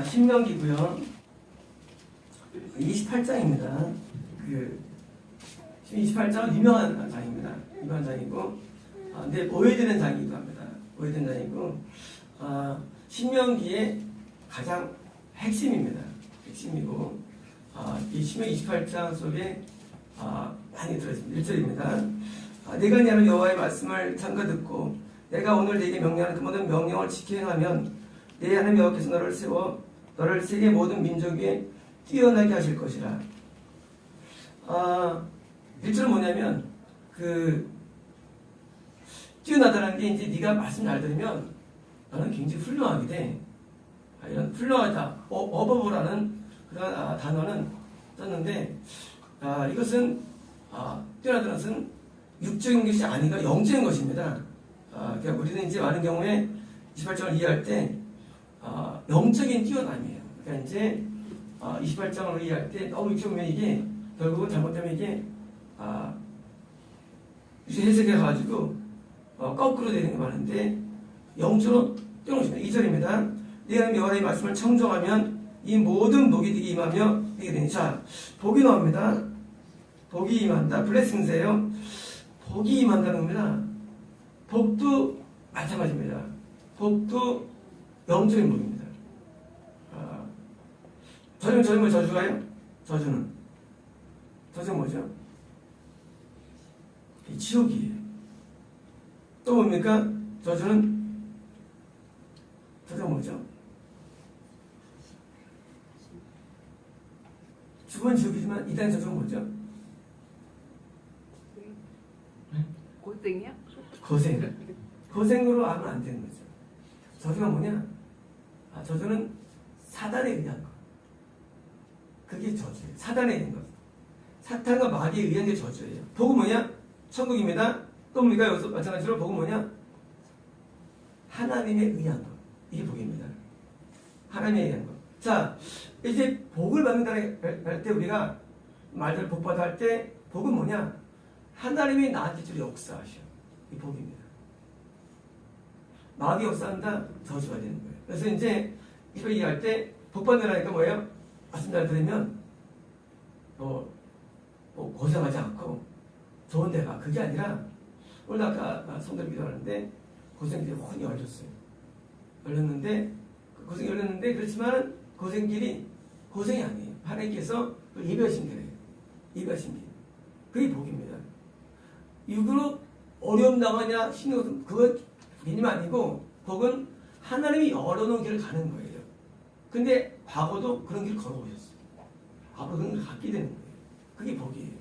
신명기고요. 28장입니다. 28장은 유명한 장입니다. 유명한 장이고, 근데 오해되는 장이기도 합니다. 오해되는 장이고, 신명기의 가장 핵심입니다. 핵심이고, 이 신명기 28장 속에 많이 들어있습니다. 1절입니다. 내가 네 하나님 여호와의 말씀을 잠가 듣고 내가 오늘 네게 명령하는 그 모든 명령을 지켜 행하면 네 하나님 여호와께서 너를 세워 너를 세계 모든 민족 위에 뛰어나게 하실 것이라. 1절은 뭐냐면 뛰어나다는 게 이제 네가 말씀 잘 들으면 너는 굉장히 훌륭하게 돼. 이런 훌륭하다, 어버버라는 그런 단어는 썼는데 이것은 뛰어나다는 것은 육적인 것이 아니라 영적인 것입니다. 그러니까 우리는 이제 많은 경우에 28장을 이해할 때 영적인 뛰어남이에요. 그러니까 이제 28장을 이해할 때 너무 육적이면 이게 결국은 잘못되면 이게 해석해가지고 거꾸로 되는 게 많은데 영적으로 뛰어넘습니다. 2절입니다. 내가 여호와의 말씀을 청정하면 이 모든 복이 되게 임하며 되게 되니. 자, 복이 나옵니다. 복이 임한다. 블레싱스예요. 복이 임한다는 겁니다. 복도 마찬가지입니다. 복도 영적인 복입니다. 저주는 뭐 저주가요? 저주는 뭐죠? 지옥이에요. 또 뭡니까? 저주는 뭐죠? 죽은 지옥이지만 이 땅의 저주는 뭐죠? 고생이요? 고생으로 하면 안 되는 거죠. 저주가 뭐냐? 저주는 사단에 의한 것. 그게 저주예요. 사단에 의한 것. 사탄과 마귀에 의한 게 저주예요. 복은 뭐냐? 천국입니다. 또 뭡니까? 여기서 마찬가지로 복은 뭐냐? 하나님에 의한 것. 이게 복입니다. 하나님에 의한 것. 자, 이제 복을 받는다 할 때 우리가 말들 복받아 할 때 복은 뭐냐? 하나님이 나한테 주로 역사하셔. 이 복입니다. 마귀 역사한다? 저주가 되는 거예요. 그래서 이제 이걸 이해할 때 복받으라니까 뭐예요? 말씀 잘 들으면 고생하지 않고 좋은 데가. 그게 아니라 오늘 아까 성들 기도하는데 고생길이 혼이 열렸어요. 열렸는데 고생이 열렸는데 그렇지만 고생길이 고생이 아니에요. 하나님께서 예배하신 길이에요. 예배하신 길. 그게 복입니다. 육으로 어려움 당하냐 힘든 것은 그거 믿음 아니고 복은 하나님이 열어놓은 길을 가는 거예요. 근데 과거도 그런 길 걸어오셨어요. 앞으로 그런 길 갖게 되는 거예요. 그게 복이에요.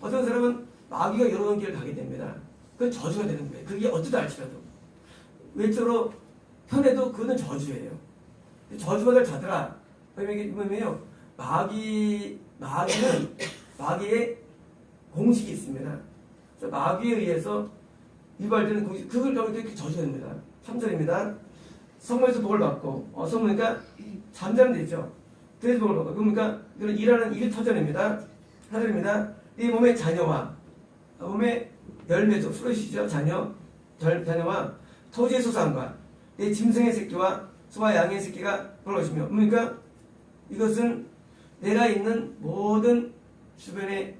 어떤 사람은 마귀가 열어놓은 길을 가게 됩니다. 그건 저주가 되는 거예요. 그게 어쩌다 할지라도. 외적으로 편해도 그거는 저주예요. 저주받을 자들아. 이게 뭐냐면요. 마귀의 공식이 있습니다. 그래서 마귀에 의해서 유발되는 공식, 그걸 넘을 때 저주가 됩니다. 3절입니다. 성문에서 복을 받고, 성문이니까 잠자는 데 있죠. 그래서 복을 받고, 그러니까 이거는 일하는 일터전입니다. 4절입니다. 네 몸의 자녀와, 몸의 열매죠. 프로시죠. 자녀와 토지의 소산과 내 짐승의 새끼와 소와 양의 새끼가 볼 것이며, 그러니까 이것은 내가 있는 모든 주변의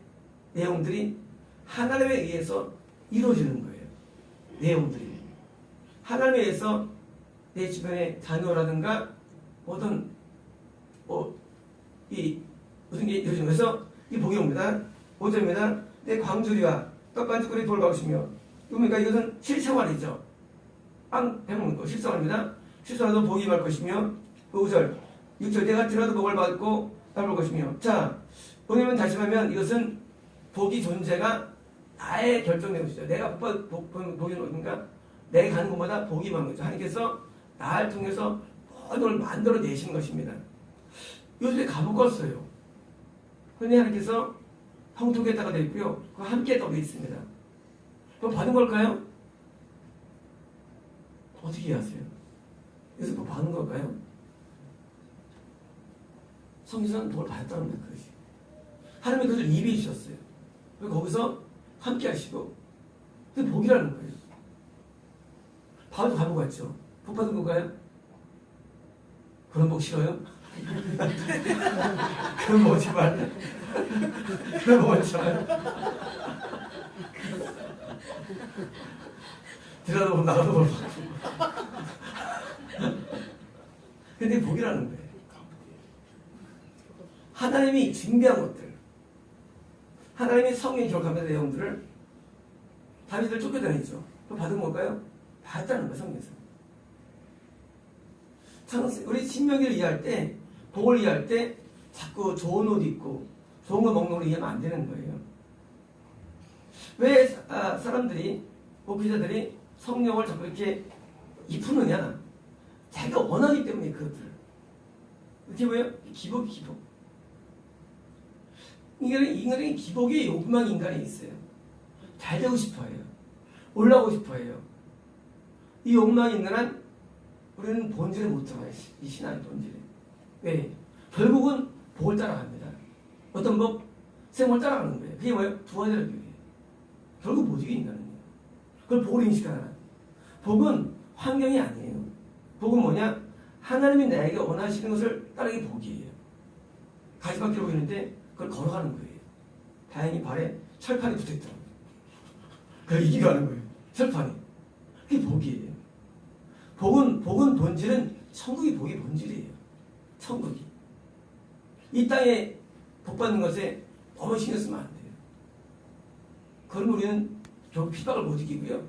내용들이 하나님에 의해서 이루어지는 거예요. 내용들이 하나님에 의해서 내 주변의 자녀라든가 모든 무슨 게 이루어지는 거에서 이 복이 옵니다. 5절입니다. 내 광주리와 떡반죽거리 돌아오시며, 그러니까 이것은 실생활이죠. 빵 해먹는 거 실생활입니다. 실생활도 복이 임할 것이며, 5절 6절 내가 들어도 복을 받고 따를 것이며. 자, 보면 다시 하면 이것은 복이 존재가 나의 결정된 것이죠. 내가 복이 어딘가? 내가 가는 곳마다 복이 임하는 거죠. 하나님께서 나를 통해서 모든 걸 만들어 내시는 것입니다. 요즘에 가보겠어요. 그런데 하나님께서 형통에다가 되어 있고요. 그와 함께 떠 있습니다. 그럼 받은 걸까요? 어떻게 이해하세요? 그래서 뭐 받은 걸까요? 성경에서는 복을 받았다는 거예요. 그것이. 하나님이 그것을 예비해 주셨어요. 그리고 거기서 함께 하시고, 그게 복이라는 거예요. 바보도 바보 같죠? 복 받은 건가요? 그런 복 싫어요? 그런 복 오지 말래. 그런 복 오지 말래. 들어도 보면 나가도 볼 받고. 근데 복이라는 거예요. 하나님이 준비한 것들, 하나님이 성경에 기록하면서 내용들을 다윗을 쫓겨다니죠. 그거 받은 뭘까요? 받았다는 거예요, 성경에서. 우리 신명기를 이해할 때, 복을 이해할 때 자꾸 좋은 옷 입고 좋은 거 먹는 걸 이해하면 안 되는 거예요. 왜 사람들이, 목회자들이 성령을 자꾸 이렇게 입히느냐? 자기가 원하기 때문에 그것들. 이렇게 뭐예요? 기복. 인간의 기복의 욕망이 인간에 있어요. 잘 되고 싶어 해요. 올라오고 싶어 해요. 이 욕망이 있는 한 우리는 본질에 못 들어가요. 이 신앙의 본질에. 왜? 결국은 복을 따라갑니다. 어떤 복? 생을 따라가는 거예요. 그게 뭐예요? 부활이라는 거예요. 결국 못 이겨 인간은요. 그걸 복으로 인식하라. 복은 환경이 아니에요. 복은 뭐냐? 하나님이 나에게 원하시는 것을 따르기 복이에요. 가시밭길을 보이는데 그걸 걸어가는 거예요. 다행히 발에 철판이 붙어있더라고요. 그걸 이기고 하는 거예요. 철판이. 그게 복이에요. 복은 본질은 천국이 복이 본질이에요. 천국이. 이 땅에 복 받는 것에 너무 신경 쓰면 안 돼요. 그럼 우리는 결국 핍박을 못 이기고요.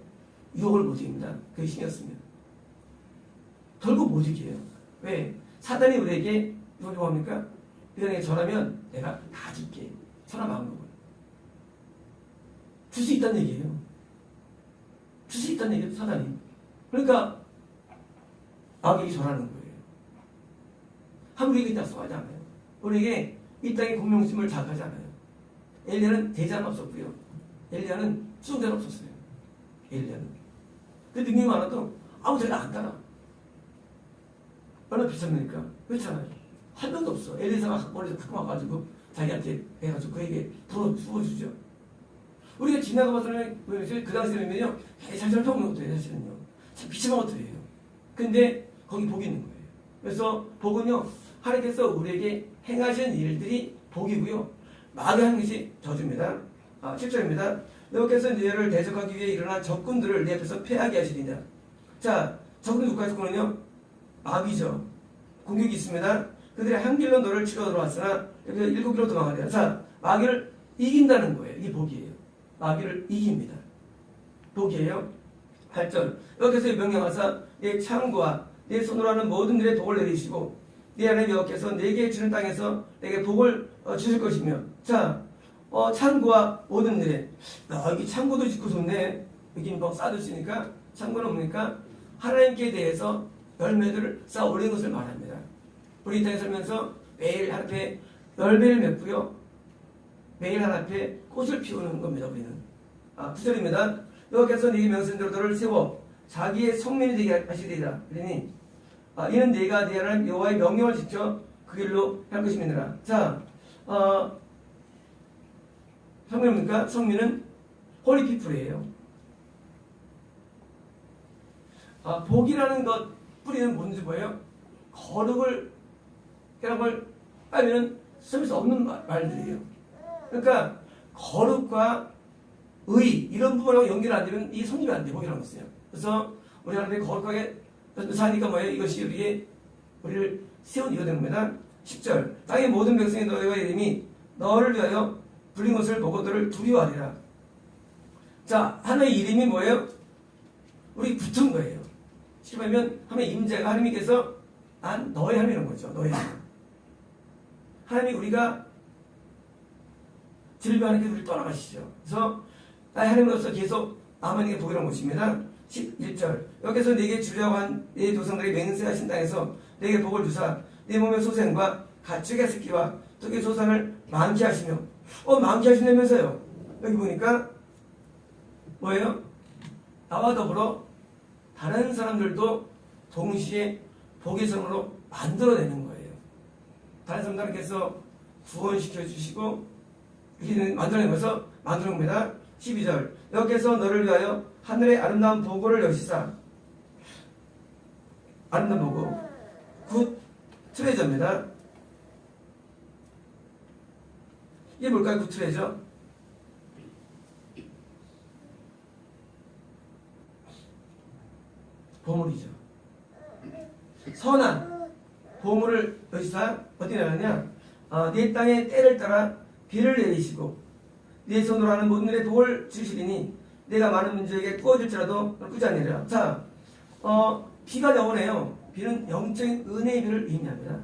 유혹을 못 이깁니다. 그게 신경 쓰면. 결국 못 이겨요. 왜? 사단이 우리에게 이걸 뭐합니까? 내가 전하면 내가 다 줄게. 천하 만국을. 줄 수 있다는 얘기예요. 줄 수 있다는 얘기예요, 사단이. 그러니까 마귀에게 전하는 거예요. 하물에게 약속하지 않아요. 우리에게 이 땅의 공명심을 자극하지 않아요. 엘리야는 대자는 없었고요. 엘리야는 수종자는 없었어요. 엘리야는. 그 능력이 많아도 아무 데나 안 따라. 얼마나 비쌉니까? 그렇잖아요. 한 명도 없어. 엘리사가 머리에서 갖고 와가지고 자기한테 해가지고 그에게 부어주죠. 우리가 지나가봐서는 그 당시에는요, 잘잘 없는 것들이에요, 사실은요. 참 비참한 것들이에요. 근데 거기 복이 있는 거예요. 그래서 복은요, 하나님께서 우리에게 행하신 일들이 복이고요. 마귀하는 것이 저주입니다. 7절입니다. 여호와께서 너희를 대적하기 위해 일어난 적군들을 내 앞에서 패하게 하시리냐. 자, 적군 누가 적군은요? 마귀죠. 공격이 있습니다. 그들이 한 길로 너를 치러 들어왔으나 여기서 7길로 도망가래요. 자, 마귀를 이긴다는 거예요. 이게 복이에요. 마귀를 이깁니다. 복이에요. 8절. 여호와께서 명령하사 내 창과 내 손으로 하는 모든 일에 복을 내리시고 네 하나님 여호와께서 내게 주는 땅에서 내게 복을 주실 것이며. 자, 창고와 모든 일에 여기 창고도 짓고 좋네. 여기 뭐 쌓아두시니까 창고는 뭡니까? 하나님께 대해서 열매들을 쌓아 올리는 것을 말합니다. 우리 이 땅에 살면서 매일 한 앞에 열매를 맺고요. 매일 한 앞에 꽃을 피우는 겁니다. 우리는. 9절입니다. 여호와께서 네게 명하신 대로 너를 세워 자기의 성민이 되게 하시리라. 그러니 이는 네가 네 하나님 여호와의 명령을 지켜 그 길로 할 것임이니라. 자, 성민입니까? 성민은 홀리 피플이에요. 복이라는 것 뿌리는 뭔지 뭐예요? 거룩을 이런 걸 빨면 쓸 수 없는 말들이에요. 그러니까 거룩과 의 이런 부분하고 연결이 안 되면 이 성립이 안 돼. 복이라는 것은요. 그래서 우리 하나님이 거룩하게 사니까 뭐예요? 이것이 우리를 세운 이유가 되는 겁니다. 10절. 땅의 모든 백성이 너희와 이름이 너를 위하여 불린 것을 보고 너를 두려워하리라. 자, 하나의 이름이 뭐예요? 우리 붙은 거예요. 실하면 하나님의 임재가 하나님께서 난 너의 하나님이라는 거죠. 너의 하나님. 하나님이 우리가 질병하는 우리를 떠나가시죠. 그래서 나의 하나님으로서 계속 아마니의 복이라는 것입니다. 11절. 여기서 내게 주려고 한 내 조상들이 맹세하신 땅에서 내게 복을 주사 내 몸의 소생과 가축의 새끼와 토끼 소산을 많게 하시며 많게 하신다면서요. 여기 보니까 뭐예요? 나와 더불어 다른 사람들도 동시에 복의 성으로 만들어내는 거예요. 다른 사람들께서 구원시켜 주시고 이렇게 만들어내면서 만드는 겁니다. 12절. 여호와께서 너를 위하여 하늘의 아름다운 보고를 여시사 아름다운 보고 굿 트레저입니다. 이게 뭘까요? 굿 트레저. 보물이죠. 선한 보물을 여기서 어떻게 나가냐? 네 땅의 때를 따라 비를 내리시고 네 손으로 하는 모든 일에 도를 주시리니 내가 많은 민족에게 구워줄지라도 꾸지 않으리라. 자, 비가 나오네요. 비는 영적인 은혜의 비를 의미합니다.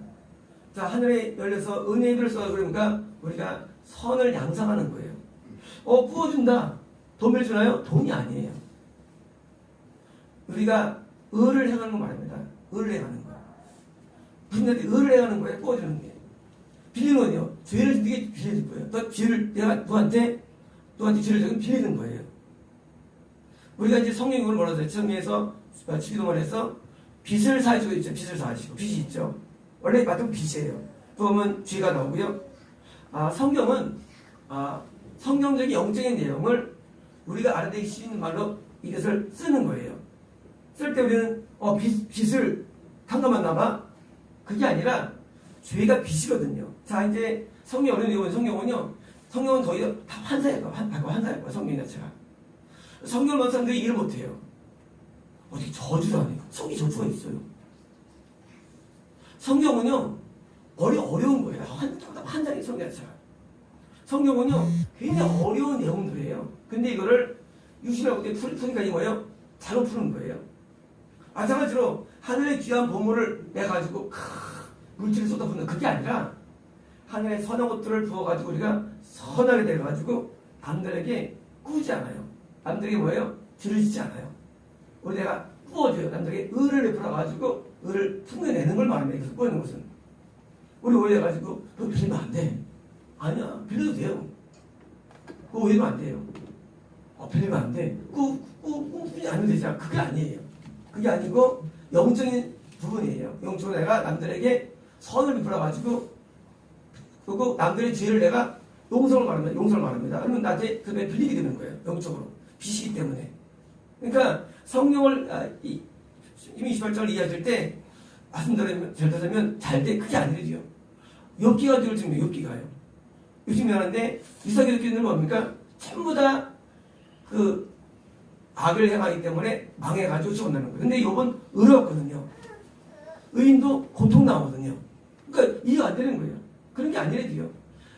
자, 하늘에 열려서 은혜의 비를 쏘아 그러니까 우리가 선을 양상하는 거예요. 구워준다. 돈을 주나요? 돈이 아니에요. 우리가 의를 행하는 거 말입니다. 의를 행하는 거. 부인한테 의를 행하는 거예요. 구워주는 게. 빌리는 거요. 죄를 지게 빌려줄 거예요. 또 죄를 내가 누구한테 죄를 지금 빌리는 거예요. 우리가 이제 성령 이걸 몰라서 성경에서 주기도만 해서 빚을 사해주고 있죠. 빚을 사하시고 빚이 있죠. 원래 맞으면 빚이에요. 그러면 죄가 나오고요. 성경은 성경적인 영적인 내용을 우리가 알아내기 쉬운 말로 이것을 쓰는 거예요. 쓸 때 우리는 빚을 탕감했나 봐. 그게 아니라 죄가 빚이거든요. 자, 이제 성경 어려운 내용은 성경은 거의 다 환사할 거야. 성경 자체가. 성경을 많은 사람들이 이해를 못해요. 어떻게 저주를 하네. 성경에 저주가 있어요. 성경은요, 어려운 거예요. 환장의 성경 자체가. 성경은요, 굉장히 어려운 내용들이에요. 근데 이거를 유신하고 푸니까 이 뭐예요? 잘못 푸는 거예요. 마찬가지로 하늘의 귀한 보물을 내가지고 물질을 쏟아붓는 그게 아니라 하늘의 선한 것들을 부어가지고 우리가 선하게 돼가지고 남들에게 꾸지 않아요. 남들에게 뭐예요? 들으시지 않아요. 우리 내가 꾸어줘요. 남들에게 의를 베풀어가지고 의를 풍겨내는 걸 말합니다. 그래서 꾸어내는 것은 우리 오해해가지고 너 빌리면 안 돼. 아니야. 빌려도 돼요. 그거 오해하면 안 돼요. 빌리면 안 돼. 꾸지 않으면 되잖아. 그게 아니에요. 그게 아니고 영적인 부분이에요. 영적으로 내가 남들에게 선을 베풀어가지고 그리고 남들의 죄를 내가 용서를 말합니다. 그러면 나한테 그게 빌리게 되는 거예요. 영적으로. 빚이기 때문에. 그러니까 성경을 이미 28장을 이해하실 때 말씀드리면 잘 되면 잘 돼. 그게 아니죠. 욥기가 되을 증명 욥기가요. 요즘에 이삭의 느끼는 뭡니까? 전부 다 악을 행하기 때문에 망해가지고 죽어나는 거예요. 근데 욥은 의롭거든요. 의인도 고통 나오거든요. 그러니까 이해가 안 되는 거예요. 그런 게 아니래도요.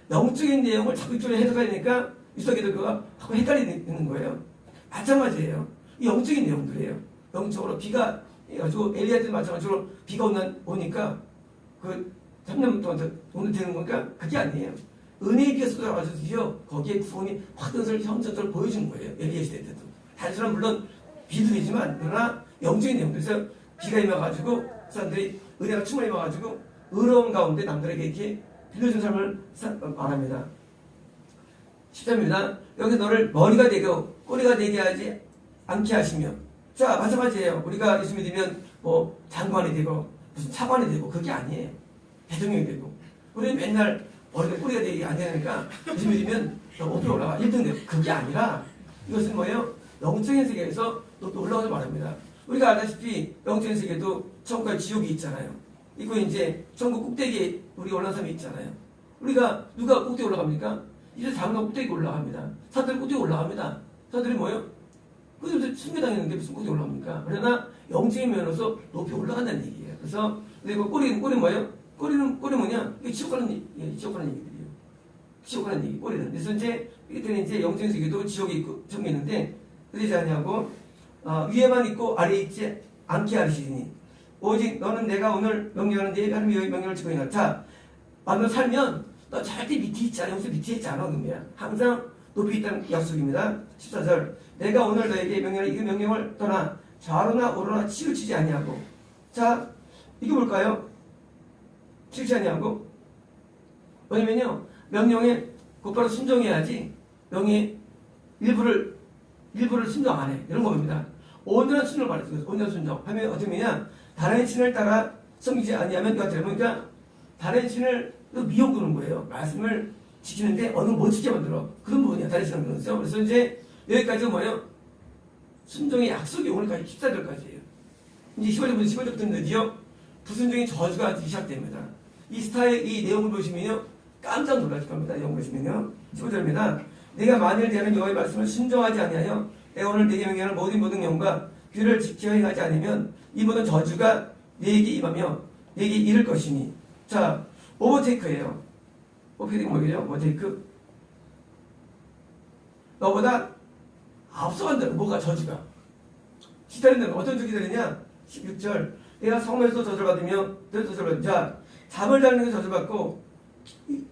영적인 내용을 자꾸 이쪽으로 해석하니까 이삭의 그가 자꾸 헷갈리는 거예요. 마찬가지예요. 이 영적인 내용들이에요. 영적으로 비가 해가지고 엘리야한테 마찬가지로 비가 오니까 3년 동안 오늘 되는 거니까 그게 아니에요. 은혜의 비가 쏟아가지고요. 거기에 구원이 확전설 형전설을 보여준 거예요. 엘리야 시대 때도. 단순한 물론 비둘이지만 그러나 영적인 내용들. 그래서 비가 임해가지고 사람들이 은혜가 충만히 임해가지고 의로운 가운데 남들에게 이렇게 빌려준 삶을 말합니다. 10절입니다. 여기 너를 머리가 되고 꼬리가 되게 하지 않게 하시며. 자, 마찬가지예요. 우리가 예수 믿으면 장관이 되고 무슨 차관이 되고 그게 아니에요. 대통령이 되고. 우리는 맨날 머리가 꼬리가 되게 안 되니까 예수 믿으면 높이 올라가 1등 되고 그게 아니라 이것은 뭐예요? 영적인 세계에서 높이 올라가서 말합니다. 우리가 알다시피 영적인 세계도 천국과 지옥이 있잖아요. 있고 이제 천국 꼭대기에 우리가 올라간 사람이 있잖아요. 우리가 누가 꼭대기 올라갑니까? 이제 다음날 꼭대기 올라갑니다. 사람들이 꼭대기 올라갑니다. 사람들이 뭐예요? 그래서 승계당했는데 무슨 꼭대기 올라갑니까? 그러나 영적인 면으로서 높이 올라간다는 얘기예요. 그래서 그리고 꼬리 뭐예요? 꼬리 뭐냐? 이게 지옥 가는 얘기들이에요. 지옥 가는 얘기, 꼬리는. 그래서 이때 영적인 세계도 지옥이 있고 천국이 있는데 그러지 않냐고 위에만 있고 아래에 있지 않게 하시니 오직 너는 내가 오늘 명령하는 내 하나님의 명령을 지키고 있나. 자, 만나 살면 너 절대 밑에 있지 않아. 여기서 밑에 있지 않아. 그러면 항상 높이 있다는 약속입니다. 14절 내가 오늘 너에게 명령하는 이 명령을 떠나 좌로나 우로나 치우치지 아니하고. 자, 이게 뭘까요? 치우치지 아니하고. 왜냐면요 명령에 곧바로 순종해야지 명령에 일부를 순종 안 해. 이런 겁니다. 온전한 순종을 말했어요. 온전한 순종 하면 어떻게 되냐? 다른 신을 따라 섬기지 아니하면 그러니까 다른 신을 미혹하는 거예요. 말씀을 지키는데 어느 못 지게 만들어. 그런 부분이야. 다른 신을 그러죠. 그래서 이제 여기까지가 뭐예요? 순종의 약속이 오늘까지 14절까지예요. 이제 15절부터 늦이요. 불순종의 저주가 시작됩니다. 이 스타의 이 내용을 보시면요 깜짝 놀라실 겁니다. 내용 보시면요 15절입니다. 내가 만일 대하는 여호와의 말씀을 순종하지 아니하여 내가 오늘 내게 명령하는 모든 영과 규를 지켜 행하지 않으면 이 모든 저주가 내게 임하며 내게 이를 것이니. 자, 오버테이크예요. 오버테이크 뭐겠죠? 오버테이크. 너보다 앞서간다. 뭐가 저주가. 기다린다는 어떤 저 기다리냐? 16절. 내가 성에서 저주받으며 저주받으며 자, 잠을 자는 게 저주받고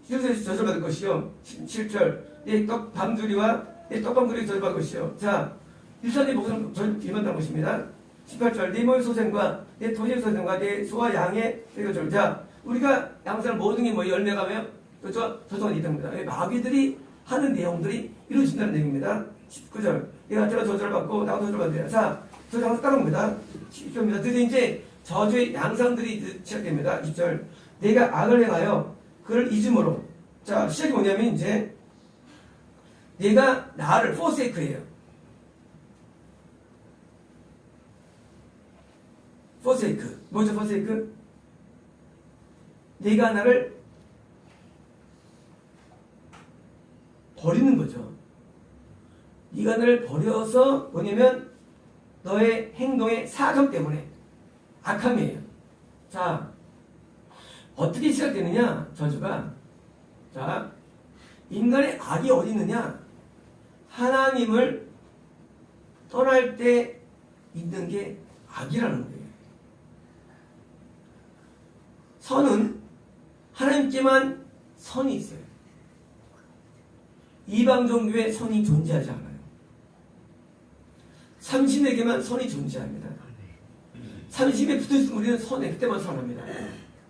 휴대에서 저주받을 것이요. 17절. 내 밤두리와 내 떡방두리 저주받을 것이요. 자, 일산의 목숨 임한다는 것입니다. 18절. 네 몸의 소생과 내 토지의 소생과 내 소와 양의 저주. 자, 우리가 양산을 모든 게 뭐 열매가며 저주가 있답니다. 마귀들이 하는 내용들이 이루어진다는 얘기입니다. 19절. 내가 들어 저주를 받고 나도 저주를 받으라. 자, 저주 항상 따라옵니다. 20절입니다. 드디어 이제 저주의 양상들이 시작됩니다. 20절. 내가 악을 행하여 그를 잊음으로. 자, 시작이 뭐냐면 이제 내가 나를 포세이크예요. 포세이크. 뭐죠, 포세이크? 내가 나를 버리는 거죠. 네가 나를 버려서 뭐냐면 너의 행동의 사정 때문에 악함이에요. 자, 어떻게 시작되느냐? 저주가. 자, 인간의 악이 어디 있느냐? 하나님을 떠날 때 있는 게 악이라는 거예요. 선은 하나님께만 선이 있어요. 이방 종교에 선이 존재하지 않아요. 삼신에게만 선이 존재합니다. 삼신에 붙어있으면 우리는 선에 그때만 선합니다.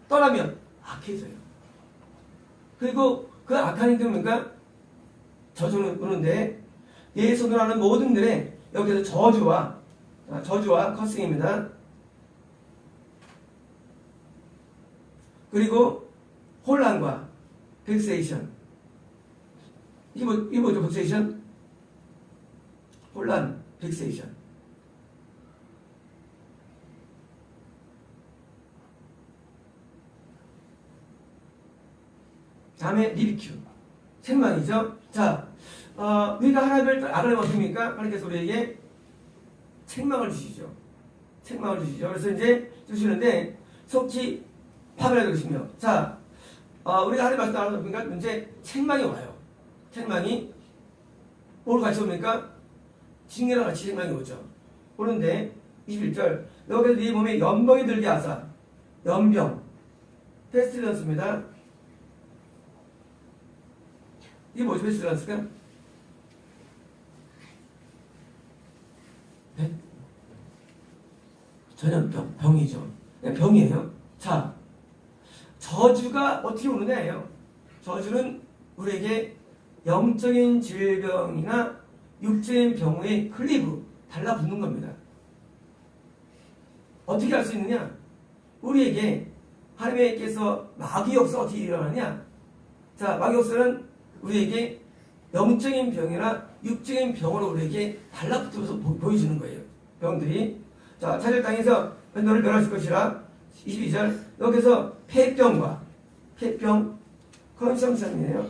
떠나면 악해져요. 그리고 그 악한 행동이니까 저주는 오는데 내 손으로 하는 모든 일에 여기서 저주와 커싱입니다. 그리고 혼란과 벡세이션. 이게 뭐죠? 벡세이션? 혼란, 벡세이션. 다음에 리비큐. 책망이죠. 자, 우리가 하나님을 알아내면 어떻습니까? 하나님께서 우리에게 책망을 주시죠. 책망을 주시죠. 그래서 이제 주시는데 속히 파멸하게 되시며. 자, 우리가 하나님 말씀 알아보니까 이제 책망이 와요. 책망이 뭘 같이 옵니까? 징계랑 같이 책망이 오죠. 오는데 21절. 여기서 네 몸에 연병이 들게 하사. 연병. 페스틸런스입니다. 이게 뭐죠? 페스틸런스가? 네? 전염병. 병이죠. 네, 병이에요. 자, 저주가 어떻게 오느냐예요. 저주는 우리에게 영적인 질병이나 육적인 병의 클리브 달라붙는 겁니다. 어떻게 할 수 있느냐? 우리에게 하나님께서 마귀 역사 어떻게 일어나냐? 자, 마귀 역사는 우리에게 영적인 병이나 육적인 병으로 우리에게 달라붙어서 보여주는 거예요. 병들이. 자, 차질 땅에서 너를 멸하실 것이라. 22절. 여기서 폐병과 폐병 컨섬션이에요.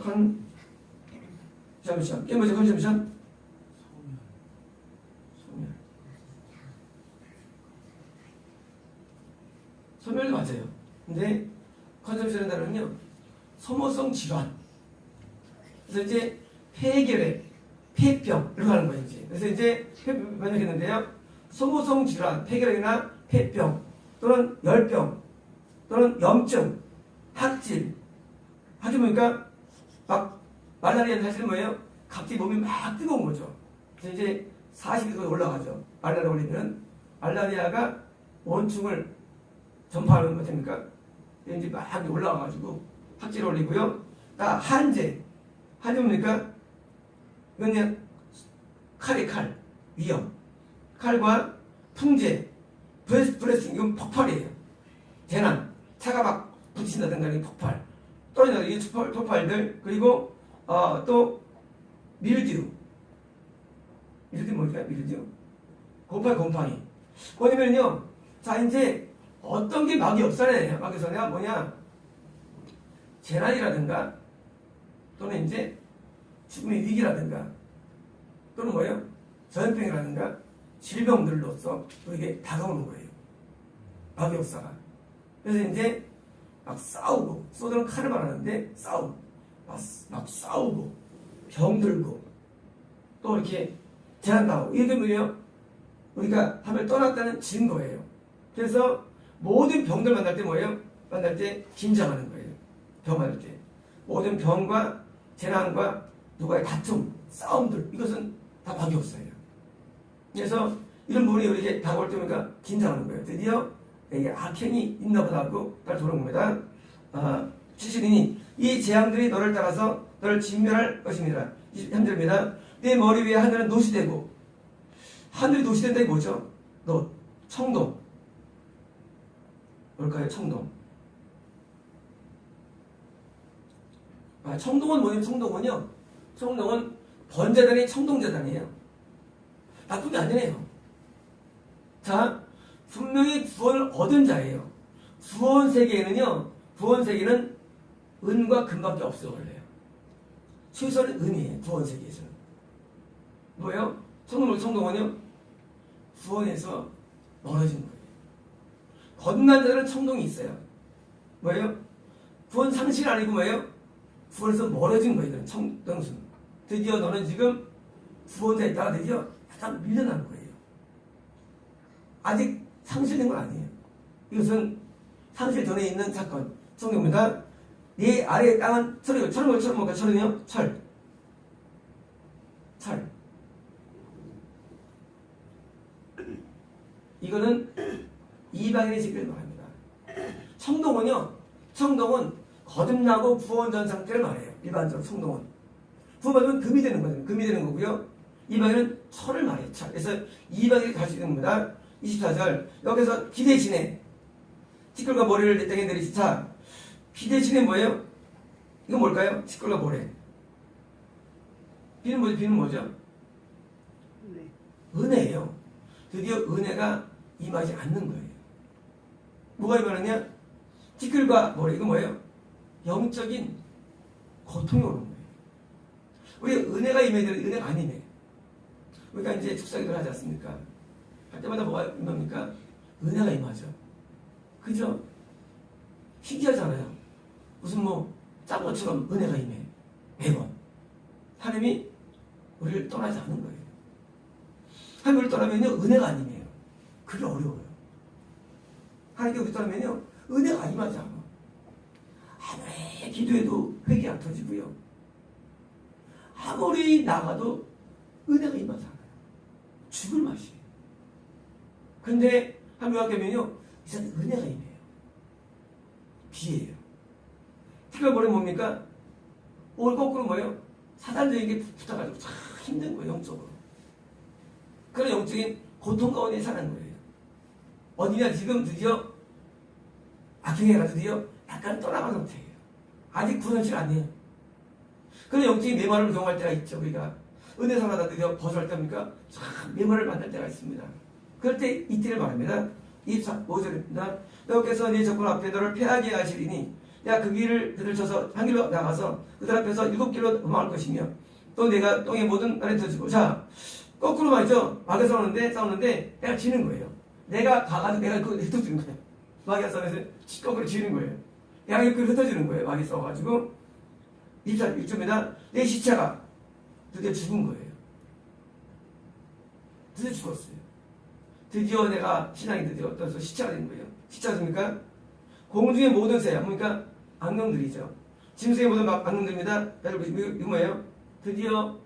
컨섬션. 이게 뭐죠? 컨섬션? 소멸도 맞아요. 근데 컨섬션의 단어는요, 소모성 질환. 그래서 이제 폐결핵, 폐병 이렇게 하는 거예요. 이제. 그래서 이제 번역했는데요, 소모성 질환, 폐결핵이나 폐병 또는 열병 또는 염증, 학질. 하게 보니까 막 말라리아는 사실은 뭐예요? 갑자기 몸이 막 뜨거운 거죠. 그래서 이제 40도까지 올라가죠. 말라리아 걸리면 말라리아가 원충을 전파하는 것 같습니까? 이제 막 올라와가지고 학질 올리고요. 한제. 한제 뭡니까? 이건 그냥 칼이 칼, 위험. 칼과 풍제, 브레스팅, 이건 폭발이에요. 재난, 차가 막 부딪힌다든가 이게 폭발. 떨어진다, 이 폭발들. 그리고 또 밀듀. 밀듀 뭘까요? 밀듀. 곰팡이. 뭐냐면요. 자, 이제 어떤 게 마귀역사냐? 마귀역사가 뭐냐? 재난이라든가 또는 이제 죽음의 위기라든가 또는 뭐예요? 전염병이라든가 질병들로서 우리에게 다가오는 거예요. 마귀역사가. 그래서 이제 막 싸우고, 소들은 칼을 말하는데 싸우고, 막 싸우고, 병들고, 또 이렇게 재난당하고, 이게 뭐예요? 우리가 하늘 떠났다는 증거예요. 그래서 모든 병들 만날 때 뭐예요? 만날 때 긴장하는 거예요. 병 만날 때. 모든 병과 재난과 누가의 다툼, 싸움들, 이것은 다 마귀역사예요. 그래서 이런 부분이 우리에게 다가올 때니까 긴장하는 거예요. 드디어 이게 악행이 있나 보다 하고 딱 들어온 겁니다. 70이니 이 재앙들이 너를 따라서 너를 진멸할 것입니다. 23절입니다. 내 머리 위에 하늘은 노시되고, 하늘이 노시된다 이게 뭐죠? 청동. 뭘까요? 청동. 청동은 뭐냐면 청동은 번제단이 청동제단이에요. 나쁜 게 아니네요. 자, 분명히 구원을 얻은 자예요. 구원 세계는 은과 금밖에 없어요, 원래요. 최소한 은이에요, 구원 세계에서는. 뭐예요? 청동은요? 구원에서 멀어진 거예요. 거듭난 자들은 청동이 있어요. 뭐예요? 구원 상실 아니고 뭐예요? 구원에서 멀어진 거예요, 청동수는. 드디어 너는 지금 구원자에 있다가 드디어 약간 밀려나는 거예요. 아직 상실된 건 아니에요. 이것은 상실 전에 있는 사건. 성경입니다. 네 아래의 땅은 철이요. 철은 뭘까? 철은요? 철. 이거는 이방인의 지기를 말합니다. 청동은 거듭나고 구원전 상태를 말해요. 일반적으로 청동은. 구원받으면 금이 되는 거예요. 금이 되는 거고요. 이방인은 철을 말해요. 철. 그래서 이방인이 갈 수 있는 겁니다. 24절. 여기서 비 대신에 티끌과 모래를 내 땅에 내리시. 자, 비 대신에 뭐예요? 이건 뭘까요? 티끌과 모래. 비는 뭐죠? 은혜예요. 드디어 은혜가 임하지 않는 거예요. 뭐가 임하느냐? 티끌과 모래. 이건 뭐예요? 영적인 고통이 오는 거예요. 우리 은혜가 임해야 되는데 은혜가 안 임해. 우리가 이제 축사기도를 하지 않습니까? 할 때마다 뭐가 임합니까? 은혜가 임하죠. 그죠? 신기하잖아요. 무슨 짠 것처럼 은혜가 임해. 매번. 하나님이 우리를 떠나지 않는 거예요. 하나님을 떠나면요, 은혜가 안 임해요. 그게 어려워요. 하나님께 우리 떠나면요, 은혜가 안 임하지 않아. 아무리 기도해도 회개 안 터지고요. 아무리 나가도 은혜가 임하지 않아요. 죽을 맛이에요. 근데 하나님 앞에 면요, 이 사람 은혜가 임해요. 비예요. 티끌 모래 뭡니까? 오늘 거꾸로 뭐예요? 사단적인 게 붙어가지고 참 힘든 거예요, 영적으로. 그런 영적인 고통 가운데 사는 거예요. 어디냐, 지금 드디어 악행해가 드디어 약간 떠나간 상태예요. 아직 구원실 아니에요. 그런 영적인 메마를 경험할 때가 있죠. 우리가 은혜 살아다 드디어 벗어날 때입니까? 참 메마를 만날 때가 있습니다. 그럴 때 이때를 말합니다. 25절입니다. 여호와께서 네 적군 앞에 너를 패하게 하시리니 내가 그 길을 그들 쳐서 한 길로 나가서 그들 앞에서 7길로 도망할 것이며 또 내가 똥의 모든 날에 터지고. 자, 거꾸로 말이죠. 마귀가 싸우는데 내가 지는 거예요. 내가 가가지고 내가 그걸 흩어지는 거예요. 마귀가 싸우면서 거꾸로 지는 거예요. 내가 그걸 흩어지는 거예요. 마귀 싸워가지고. 24절입니다. 내 시체가 드디어 죽은 거예요. 드디어 죽었어요. 드디어 내가 신앙이 드디어 어떠서 시체가 된 거예요. 시체가 됩니까? 공중의 모든 새, 뭡니까? 악령들이죠. 짐승의 모든 악령들입니다. 여러분, 이거 뭐예요? 드디어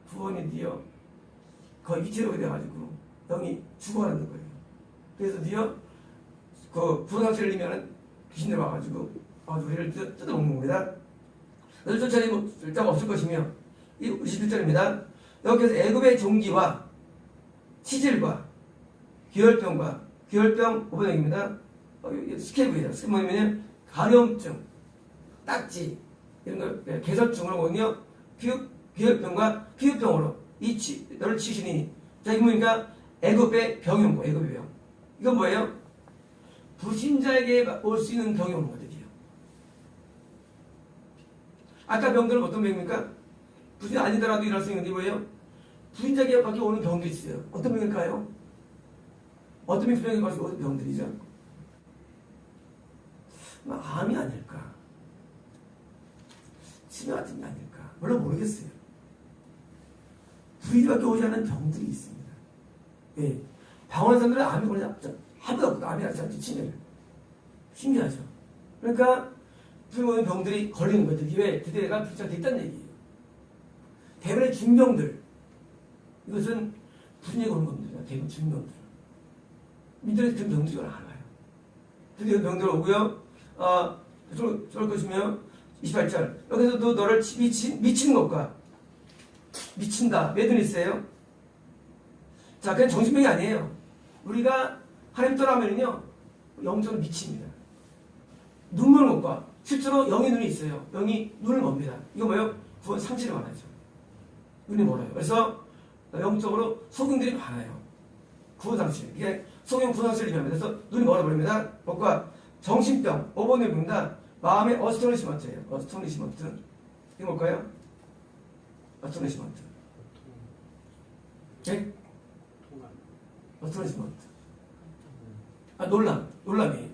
구원이 드디어 거의 위치로 돼가지고 영이 죽어가는 거예요. 그래서 드디어 그 구원상실을 이면은 귀신들 와가지고 우리를 뜯어먹는 겁니다. 너를 쫓아낼 자가 없을 것이며. 21절입니다. 여기서 애굽의 종기와 치질과 기혈병 5번역입니다. 스케브예요. 스케브 뭐냐면 가려움증, 딱지 이런 거 개설증으로 오거든요. 기혈병과 피부병으로 너를 치시니. 자, 이거 뭐니까 애굽의 병인 거. 애굽의 병. 이건 뭐예요? 불신자에게 올 수 있는 병이 오는 거거든요. 아까 병들은 어떤 병입니까? 불신자 아니더라도 일어날 수 있는 게 뭐예요? 불신자에게 밖에 오는 병도 있어요. 어떤 병일까요? 어떤 병이 밖에 오는 병들이죠? 암이 아닐까? 치매 같은 게 아닐까? 물론 모르겠어요. 불신자밖에 오지 않는 병들이 있습니다. 예. 방언 사람들은 암이 오냐? 아무도 없고 암이 나지 않지, 치매를. 신기하죠? 그러니까 불신자 오는 병들이 걸리는 거죠. 왜? 그대가 불신자가 됐다는 얘기예요. 대부분의 중병들, 이것은 불신자가 오는 겁니다. 대부분 중병들. 민들에서 그런 병들이 알아요. 그런 병들 오고요. 저럴 것이며 28절 여기서도 너를 미치는 것과 미친다. 매듭이 있어요. 자, 그냥 정신병이 아니에요. 우리가 하나님 떠나면요 영적으로 미칩니다. 눈 머는 것과 실제로 영의 눈이 있어요. 영이 눈을 멉니다. 이거 뭐예요? 구원 상실을 말하죠. 눈이 멀어요. 그래서 영적으로 소경들이 많아요. 구원 상실. 이게 소경 구원 상실을 의미합니다. 그래서 눈이 멀어버립니다. 것과 정신병, 오버뇌입니다. 마음의 어스토니시먼트예요. 어스토니시먼트. 이게 뭘까요? 어스토니시먼트. 네? 어스토니시먼트. 놀람이.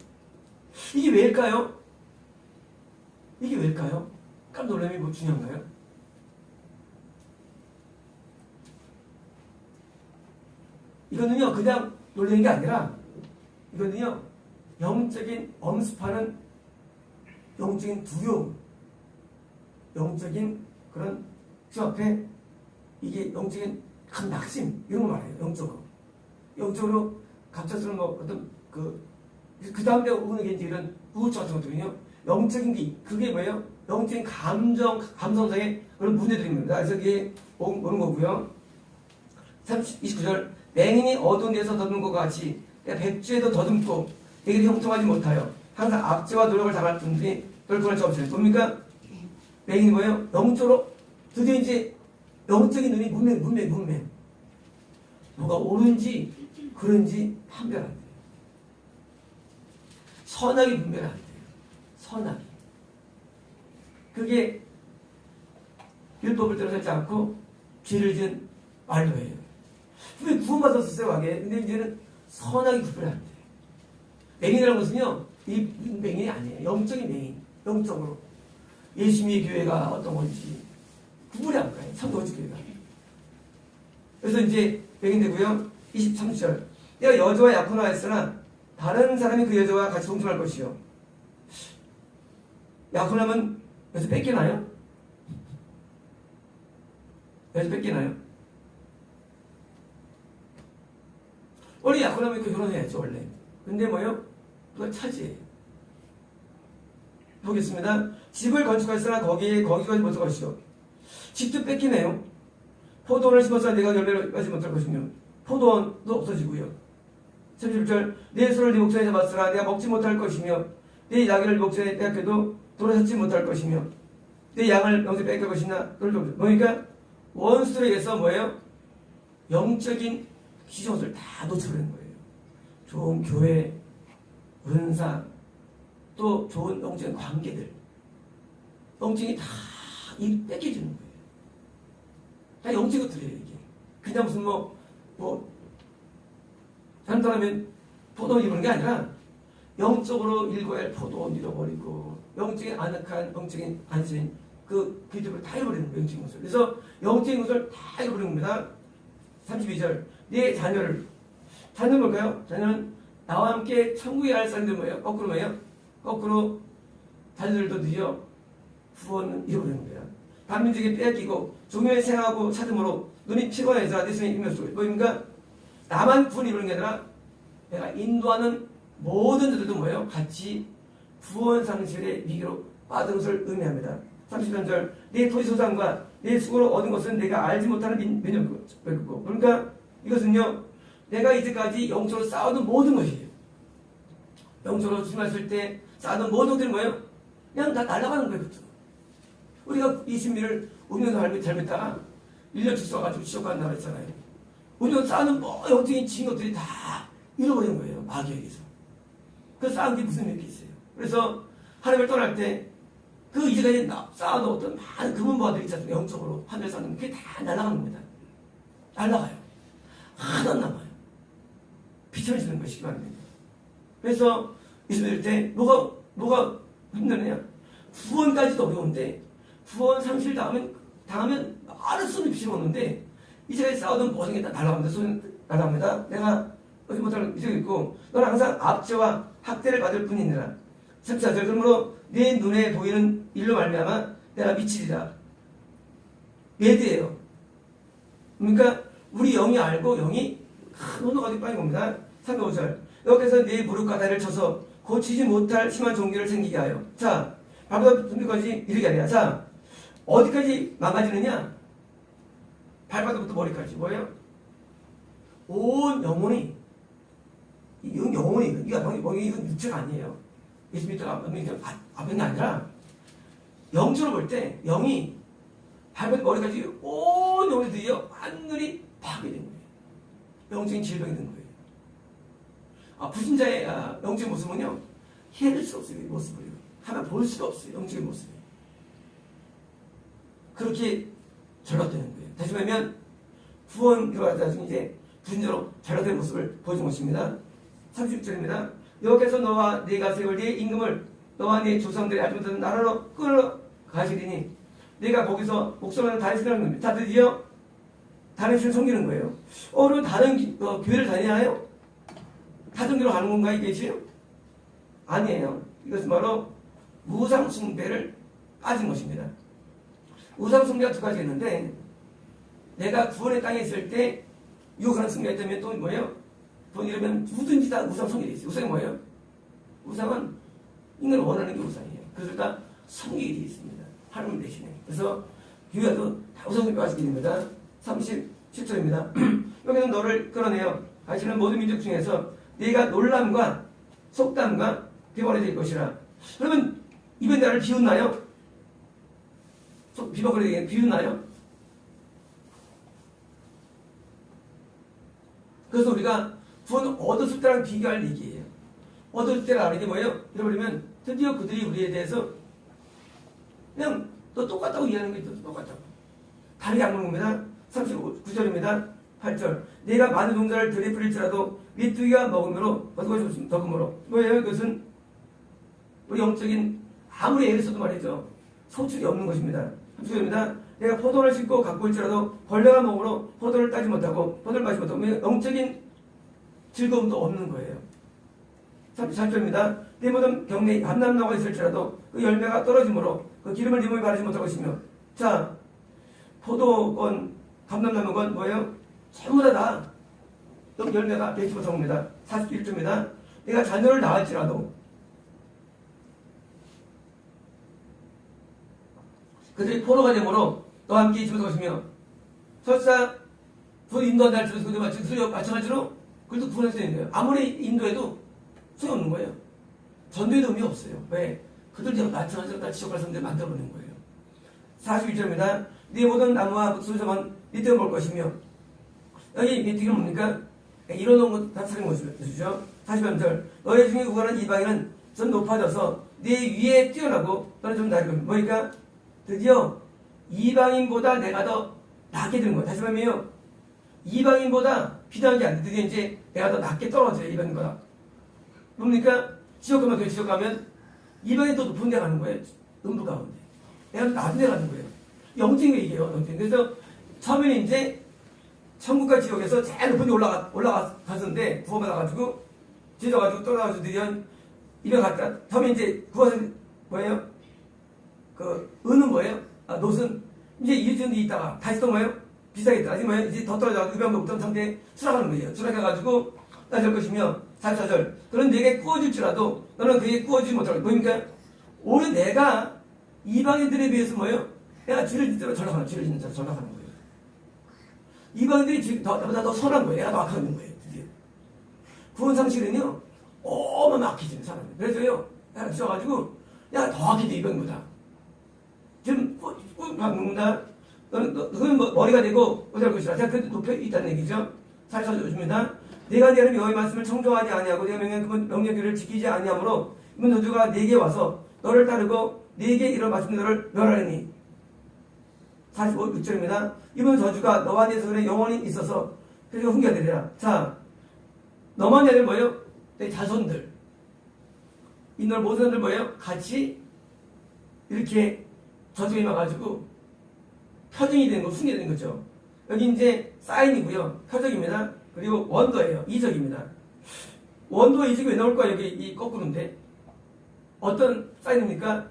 이게 왜일까요? 이게 왜일까요? 깜짝 놀람이 뭐 중요한가요? 이거는요, 그냥 놀라는 게 아니라, 이거는요, 영적인 엄습하는 영적인 두려움, 영적인 그런 주 앞에 이게 영적인 큰 낙심, 이런 거 말해요, 영적으로. 영적으로 갑작스러운 뭐 어떤 그 다음에 오는 게 이제 이런 우울증 같은 것들은요, 영적인 게, 그게 뭐예요? 영적인 감성상의 그런 문제들입니다. 그래서 이게 오는 거고요. 29절, 맹인이 어두운 데서 더듬는 것 같이 백주에도 더듬고 내게 형통하지 못하여 항상 압제와 노력을 당할 뿐이지 결국은 없어요. 뭡니까? 맹인이 뭐예요? 영적으로 드디어 이제 영적인 눈이 문맹. 뭐가 옳은지 그런지 판별 안 돼요. 선악이 분별 안 돼요. 선악이. 그게 율법을 들어서지 않고 죄를 지은 말로예요. 왜 구원받았었어요, 왕에? 근데 이제는 선악이 구별이 안 돼요. 맹인이라는 것은요, 이 맹인이 아니에요. 영적인 맹인. 영적으로. 예수님의 교회가 어떤 건지 구분이 안 가요. 성도지 교회가. 그래서 이제 맹인 되고요. 23절. 내가 여자와 약혼을 했으나 다른 사람이 그 여자와 같이 동침할 것이요. 약혼하면 여자 뺏기나요? 여자 뺏기나요? 원래 약혼하면 그 결혼해야죠, 원래. 근데 뭐요? 그거 차지해요. 보겠습니다. 집을 건축하였으나 거기까지 못할 것이요. 집도 뺏기네요. 포도원을 심었으나 내가 열매를 까지 못할 것이며 포도원도 없어지고요. 31절 내 소를 네 목전에 잡았으나 내가 먹지 못할 것이며 내 나귀를 목전에 빼앗겨도 돌아서지 못할 것이며 내 양을 명세 뺏길 것이나 그러니까 원수들에게서 뭐예요? 영적인 기존을 다 놓쳐버리는 거예요. 좋은 교회, 은사, 또 좋은 영적인 관계들, 영적이 다 뺏겨지는 거예요. 다 영적인 것들이에요, 이게. 그냥 무슨 다른 사람은 포도원 입는 게 아니라 영적으로 읽어야 할 포도원 잃어버리고 영적인 아늑한 영적인 안심 그 기도를 다 잃어버리는 거예요. 영적인 것을. 그래서 영적인 것을 다 잃어버리는 겁니다. 32절 네 자녀는 뭘까요? 자녀는 나와 함께 천국에 갈 사람들 뭐예요? 거꾸로 뭐예요? 거꾸로 자녀들도 드디어 구원을 잃어버리는 거예요. 반민족에 빼앗기고 종교에 생하고 찾음으로 눈이 피곤해서 내 손에 임했어. 뭐입니까? 나만 구원 이루는 게 아니라 내가 인도하는 모든 자들도 뭐예요? 같이 구원 상실의 위기로 빠진 것을 의미합니다. 33절 내 토지 소산과 내 수고로 얻은 것은 내가 알지 못하는 민족이고 그러니까 이것은요 내가 이제까지 영적으로 쌓아둔 모든 것이에요. 영적으로 주님했을 때 쌓아둔 모든 것들이 뭐예요? 그냥 다 날아가는 거예요. 우리가 20미를 운명도 잘못했다가 1년 죽어가지고 지옥 간다고 했잖아요. 우리가 쌓아놓은 영적인 지은 것들이 다 잃어버린 거예요. 마귀에게서. 그 쌓은 게 무슨 의미가 있어요? 그래서 하나님을 떠날 때 그 이제까지 쌓아놓았던 많은 금은보화들이 있잖아요. 영적으로 하늘에 쌓는 그게 다 날아가는 겁니다. 날아가요. 하나 남아요. 비춰지는 것이기 바랍니다. 그래서 예수님 때 뭐가 힘드냐? 구원까지도 어려운데 구원 상실 당하면 말을 수 없는 빚이 오는데 이제까지 쌓아둔 모든 게 다 날아갑니다. 손 날아갑니다. 내가 어디 못할 빚이 있고 너는 항상 압제와 학대를 받을 뿐이니라. 34절 그러므로 내 눈에 보이는 일로 말미암아 내가 미치리라. 매드예요. 그러니까 우리 영이 알고 영이 큰 혼동가 되고 빠진 겁니다. 35절 여기서 내 무릎 가다를 쳐서 고치지 못할 심한 종기를 생기게 하여. 자, 발바닥 손끝까지 이르게 하냐. 자, 어디까지 망가지느냐? 발바닥부터 머리까지. 뭐예요? 온 영혼이, 이건 영혼이, 이건 육체가 아니에요. 예수님이 앞에 아니라, 영적으로 볼 때, 영이 발바닥 머리까지 온 영혼이 드디어 완전히 파괴된 거예요. 영적인 질병이 된 거예요. 불신자의 영적인 모습은요, 헤아릴 수 없어요. 이 모습을요. 하나 볼 수가 없어요. 영적인 모습이. 그렇게 전락되는 거예요. 다시 말하면 구원 들어가서 이제 불신자로 전락되는 모습을 보여준 것입니다. 36절입니다. 여호와께서 너와 네가 세울 네 임금을 너와 네 조상들이 알지 못하는 나라로 끌어 가시리니 네가 거기서 목숨을 다니시라는 겁니다. 다 드디어 다른 신을 섬기는 거예요. 그럼 다른 교회를 다니나요? 다른 교회로 가는 건가 이게 지요? 아니에요. 이것은 바로 우상 숭배를 빠진 것입니다. 우상 숭배가 두 가지 있는데 내가 구원의 땅에 있을 때 유혹하는 숭배가 있다면 또 뭐예요? 돈 이러면 누구든지 다 우상 섬기게 돼 있어요. 우상이 뭐예요? 우상은 인간이 원하는 게 우상이에요. 그래서 다 섬기게 돼 있습니다. 하나님 대신에. 그래서 교회도 다 우상 숭배가 빠지게 됩니다. 37절입니다. 여기는 너를 끌어내어 하시는 모든 민족 중에서 네가 놀람과 속담과 비방이 될 것이라. 그러면 입에 나를 비웃나요? 비방거리게 비웃나요? 그래서 우리가 구원을 얻었을 때랑 비교할 얘기예요. 얻을 때라는 게 뭐예요? 잃어버리면 드디어 그들이 우리에 대해서 그냥 너 똑같다고 이해하는 게 똑같다고. 다르게 안 보는 겁니다. 39절입니다. 8절. 내가 많은 동자를 들에 뿌릴지라도 메뚜기가 먹음으로 어두워지고 덕음으로. 뭐예요? 이것은 우리 영적인 아무리 애를 써도 말이죠. 소출이 없는 것입니다. 30절입니다. 내가 포도를 싣고 갖고 올지라도 벌레가 먹으로 포도를 따지 못하고 포도를 마시지 못하고 영적인 즐거움도 없는 거예요. 34절입니다. 내 모든 경내에 감람나무가 있을지라도 그 열매가 떨어지므로 그 기름을 네 몸에 바르지 못할 것이며. 자, 포도건 감람나무건 뭐예요? 전부 다 열매가 맺지 못한 겁니다. 41절입니다. 내가 자녀를 낳을지라도 그들이 포로가 되므로 너와 함께 있지 못할 것이며. 설사 그 인도한다 할지라도 그들 마찬가지로 그래도 구원할 수 있는 거예요. 아무리 인도해도 소용없는 거예요. 전도에도 의미 없어요. 왜? 그들 마찬가지로 다 지옥갈 사람들 만들어버리는 거예요. 41절입니다. 네 모든 나무와 수저만 밑에 볼 것이며. 여기 밑에가 뭡니까? 이뤄놓은 것 다 사는 것이죠. 43절. 너희 중에 구원한 이방인은 좀 높아져서 네 위에 뛰어나고 너는 좀 다를 겁니다. 뭐니까? 드디어 이방인보다 내가 더 낫게 되는 거예요. 다시 말하면요. 이방인보다 비단한 게 아니에요. 드디어 이제 내가 더 낮게 떨어져요. 이방인보다. 뭡니까? 지옥 가면 그 지옥 가면 이방인이 더 높은 데 가는 거예요. 음부 가운데. 내가 더 낮은 데 가는 거예요. 영적인 얘기예요. 영적인. 그래서 처음에는 이제 천국과 지옥에서 제일 높은 데 올라갔었는데 구원받아가지고 지져가지고 떨어져가지고 드디어 입에 갔다. 처음에 이제 구원은 뭐예요? 은은 뭐예요? 노은 이제 이전에 있다가 다시 또 뭐예요? 비싸겠다. 아직 뭐예요? 이제 더 떨어져가지고 유병도 못한 상태에 추락하는 거예요. 추락해가지고 따질 것이며. 44절. 그런 내게 구워질지라도 너는 그에게 구워지지 못할 거야. 뭐입니까? 오히려 내가 이방인들에 비해서 뭐예요? 내가 죄를 짓대로 전락하는 거예요. 이방인들이 나보다 더 선한 거예요. 내가 더 악한 거예요. 드디어. 구원 상실은요, 어마어마하게 사람이. 그래서요, 내가 주셔가지고, 내가 더 악해 돼, 이방인보다. 지금 꾹 박는다. 너는 머리가 되고 어디 할 것이라. 제가 그 높여 있다는 얘기죠. 44절 줍니다. 내가 내 하나님 여호와의 말씀을 청종하지 아니하고 내가 명령한 그 명령들을 지키지 아니하므로 이번 저주가 네게 와서 너를 따르고 네게 이런 말씀 너를 멸하리니. 45절입니다. 이번 저주가 너와 네 손에 영원히 있어서 그리고 훈계되리라. 자, 너만 애들 뭐예요? 내 자손들. 이 너를 모든 사람들 뭐예요? 같이 이렇게 저주가 임해가지고 표정이 되는 거, 훈계되는 거죠. 여기 이제 사인이고요. 표적입니다. 그리고 원도예요. 이적입니다. 원도와 이적이 왜 나올까? 여기 이 거꾸로인데 어떤 사인입니까?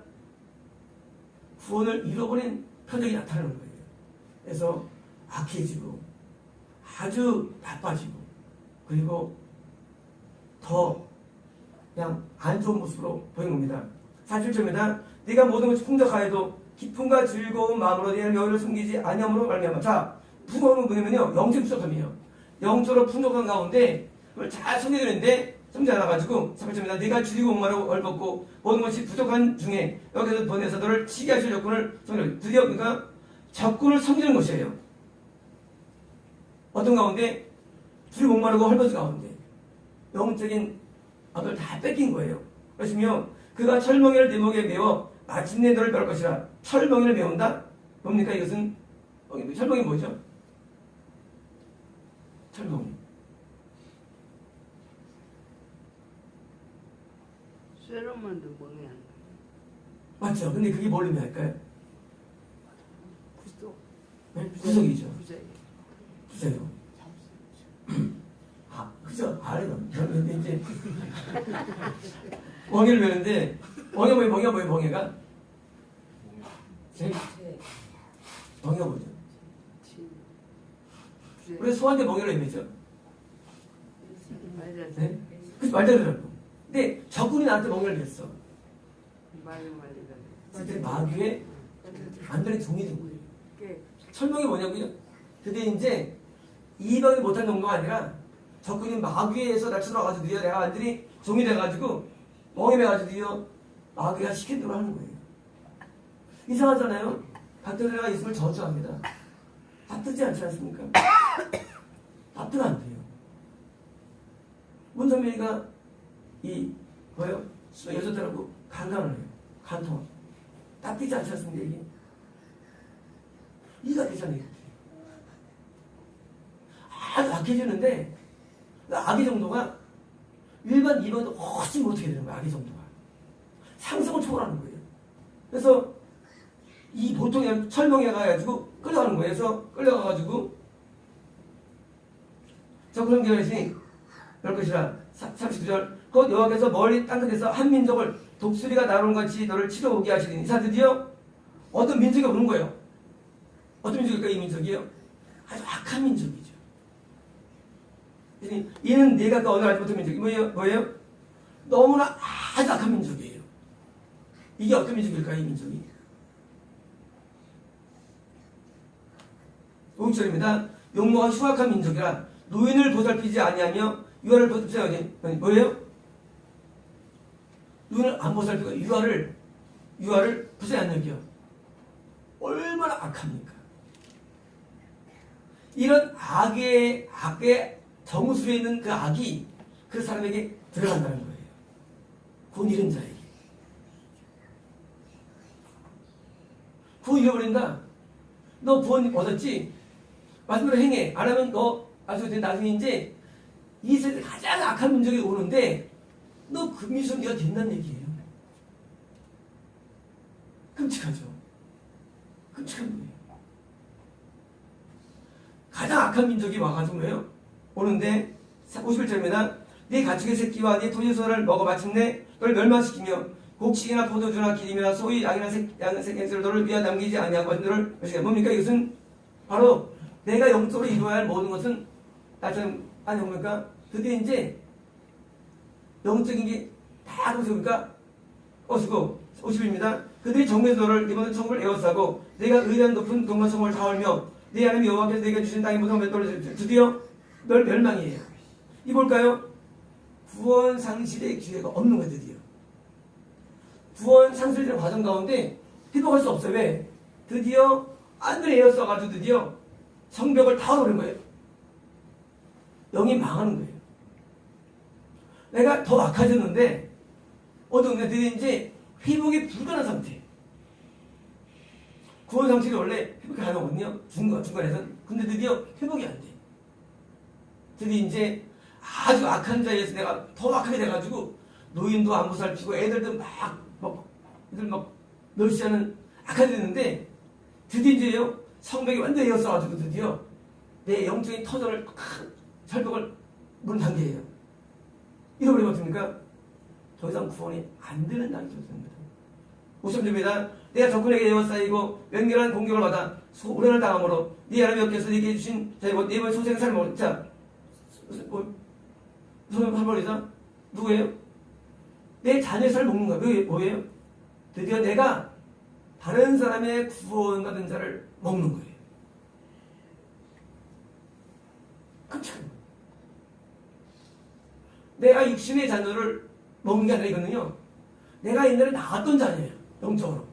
구원을 잃어버린 표적이 나타나는 거예요. 그래서 악해지고 아주 나빠지고 그리고 더 그냥 안 좋은 모습으로 보이는 겁니다. 47절입니다. 네가 모든 것이 풍족하여도 기쁨과 즐거운 마음으로 내 여호와를 숨기지 아니함으로 말미암아. 자, 부모는 뭐냐면요, 영적 부족함이에요. 영적으로 풍족한 가운데 그걸 잘 숨기는데 숨지 않아가지고 48절입니다. 네가 줄이고 목마르고 얼벗고 모든 것이 부족한 중에 여기서 보내서 너를 치게 하실 적군을 성령. 드디어 그러니까 적군을 섬기는 것이에요. 어떤 가운데? 줄이고 목마르고 헐벗은 가운데 영적인 악을 다 뺏긴 거예요. 그러시며 그가 철멍이를 네 목에 메워 마침내 너를 멸할 것이라. 철멍이를 메운다? 뭡니까 이것은? 철멍이 뭐죠? 철멍이. 쇠로 만든 멍이 안 맞죠? 근데 그게 뭘 의미할까요? 구속. 네? 구속이죠. 부자예요. 부자요. 아, 그죠? 알아요. 근데 이제 멍에를 메는데 멍에 뭐예요? 멍에가? 네? 멍에가 뭐죠? 우리 소한테 멍에로 의미죠. 네? 그래서 말대로라고. 근데 적군이 나한테 멍에를 냈어. 그때 마귀의 안전에 종이 된 거예요. 철명이 뭐냐고요? 그게 이제 이방이 못한 정도가 아니라 적군이 마귀에서 날 쳐들어가지고 드디어 내가 완전히 종이 돼가지고 멍에 매가지고 드디어 마귀가 시킨 대로 하는 거예요. 이상하잖아요? 박대리가 있으면 저주합니다. 납득지 않지 않습니까? 납득 안 돼요. 문선민이가 뭐예요? 여자들하고 간간을 해요. 간통. 납득지 않지 않습니까? 이게? 이가 되잖아요. 아주 악해지는데 악의 정도가 일반 이방도 훨씬 못하게 되는 거예요. 악의 정도가. 상승을 초월하는 거예요. 그래서 이 보통 철명에 가가지고 끌려가는 거예요. 그래서 끌려가가지고 적그런 계열이시니 열 것이라. 39절 곧 여호와께서 멀리 땅끝에서 한 민족을 독수리가 나오는 같이 너를 치러오게 하시니. 이 사람 드디어 어떤 민족이 오는 거예요. 어떤 민족일까? 이 민족이요? 아주 악한 민족이죠. 이는 내가 그 어느 알지 못한 민족이 뭐예요? 너무나 아주 악한 민족이에요. 이게 어떤 민족일까요? 이 민족이? 5절입니다. 용모가 흉악한 민족이라 노인을 보살피지 아니하며 유아를 보살피지 아니하며. 뭐예요? 노인을 안 보살피고 유아를 부산히 안 여겨. 얼마나 악합니까? 이런 악의 정수에 있는 그 악이 그 사람에게 들어간다는 거예요. 구원 잃은 자에게. 구원 잃어버린다. 너 구원 얻었지? 말씀대로 행해. 안 하면 너 나중에 이제 이 세상에 가장 악한 민족이 오는데 너 그 민족 네가 된다는 얘기예요. 끔찍하죠. 끔찍한 거예요. 가장 악한 민족이 와가지고 뭐예요? 오는데 51절입니다. 네 가축의 새끼와 네 토지소를 먹어 마침내 너를 멸망시키며 곡식이나 포도주나 기름이나 소위 양이나 생새를 너를 위하 남기지 아니하고 너를 뭡니까? 이것은 바로 내가 영적으로 이루어야 할 모든 것은 나처럼 아니 뭡니까? 그게 이제 영적인 게 다 그렇습니까? 것이고 50입니다. 그들이 정면에서 너를 이번에 성을 에워싸고 내가 의리한 높은 동만 성을 다울며 내 하나님 여호와께서 내가 주신 땅의 모든 멸망을 드디어 널 멸망이에요. 이 뭘까요? 구원 상실의 기회가 없는 거예요. 드디어 구원 상실되는 과정 가운데 회복할 수 없어요. 왜? 드디어 안드레 에워싸가지고 드디어 성벽을 다 오른 거예요. 영이 망하는 거예요. 내가 더 악화졌는데 어떤 것들이 이제 회복이 불가능한 상태. 구원 상실이 원래 회복이 가능하거든요. 중간에서는. 근데 드디어 회복이 안 돼. 드디어 이제 아주 악한 자리에서 내가 더 악하게 돼가지고 노인도 안 보살피고 애들도 애들 막 멸시하는 악하게 됐는데 드디어 이제요 성벽이 완전히 에어싸가지고 드디어 내 영적인 터전을 철벽을 무는 단계예요. 잃어버리면 어떻습니까? 더 이상 구원이 안 되는 날이 되었습니다. 50절입니다. 내가 적군에게 에워싸이고 맹렬한 공격을 받아 오련을 당함으로 네 하나님 여께서 네게 해주신 자의 네 번의 소생살을 먹었다. 자, 소생살을 누구예요? 내 자녀의 살을 먹는 거야. 그게 뭐예요? 드디어 내가 다른 사람의 구원받은 자를 먹는 거예요. 깜짝 내가 육신의 자녀를 먹는 게 아니라 이거는요. 내가 옛날에 나갔던 자녀예요. 영적으로.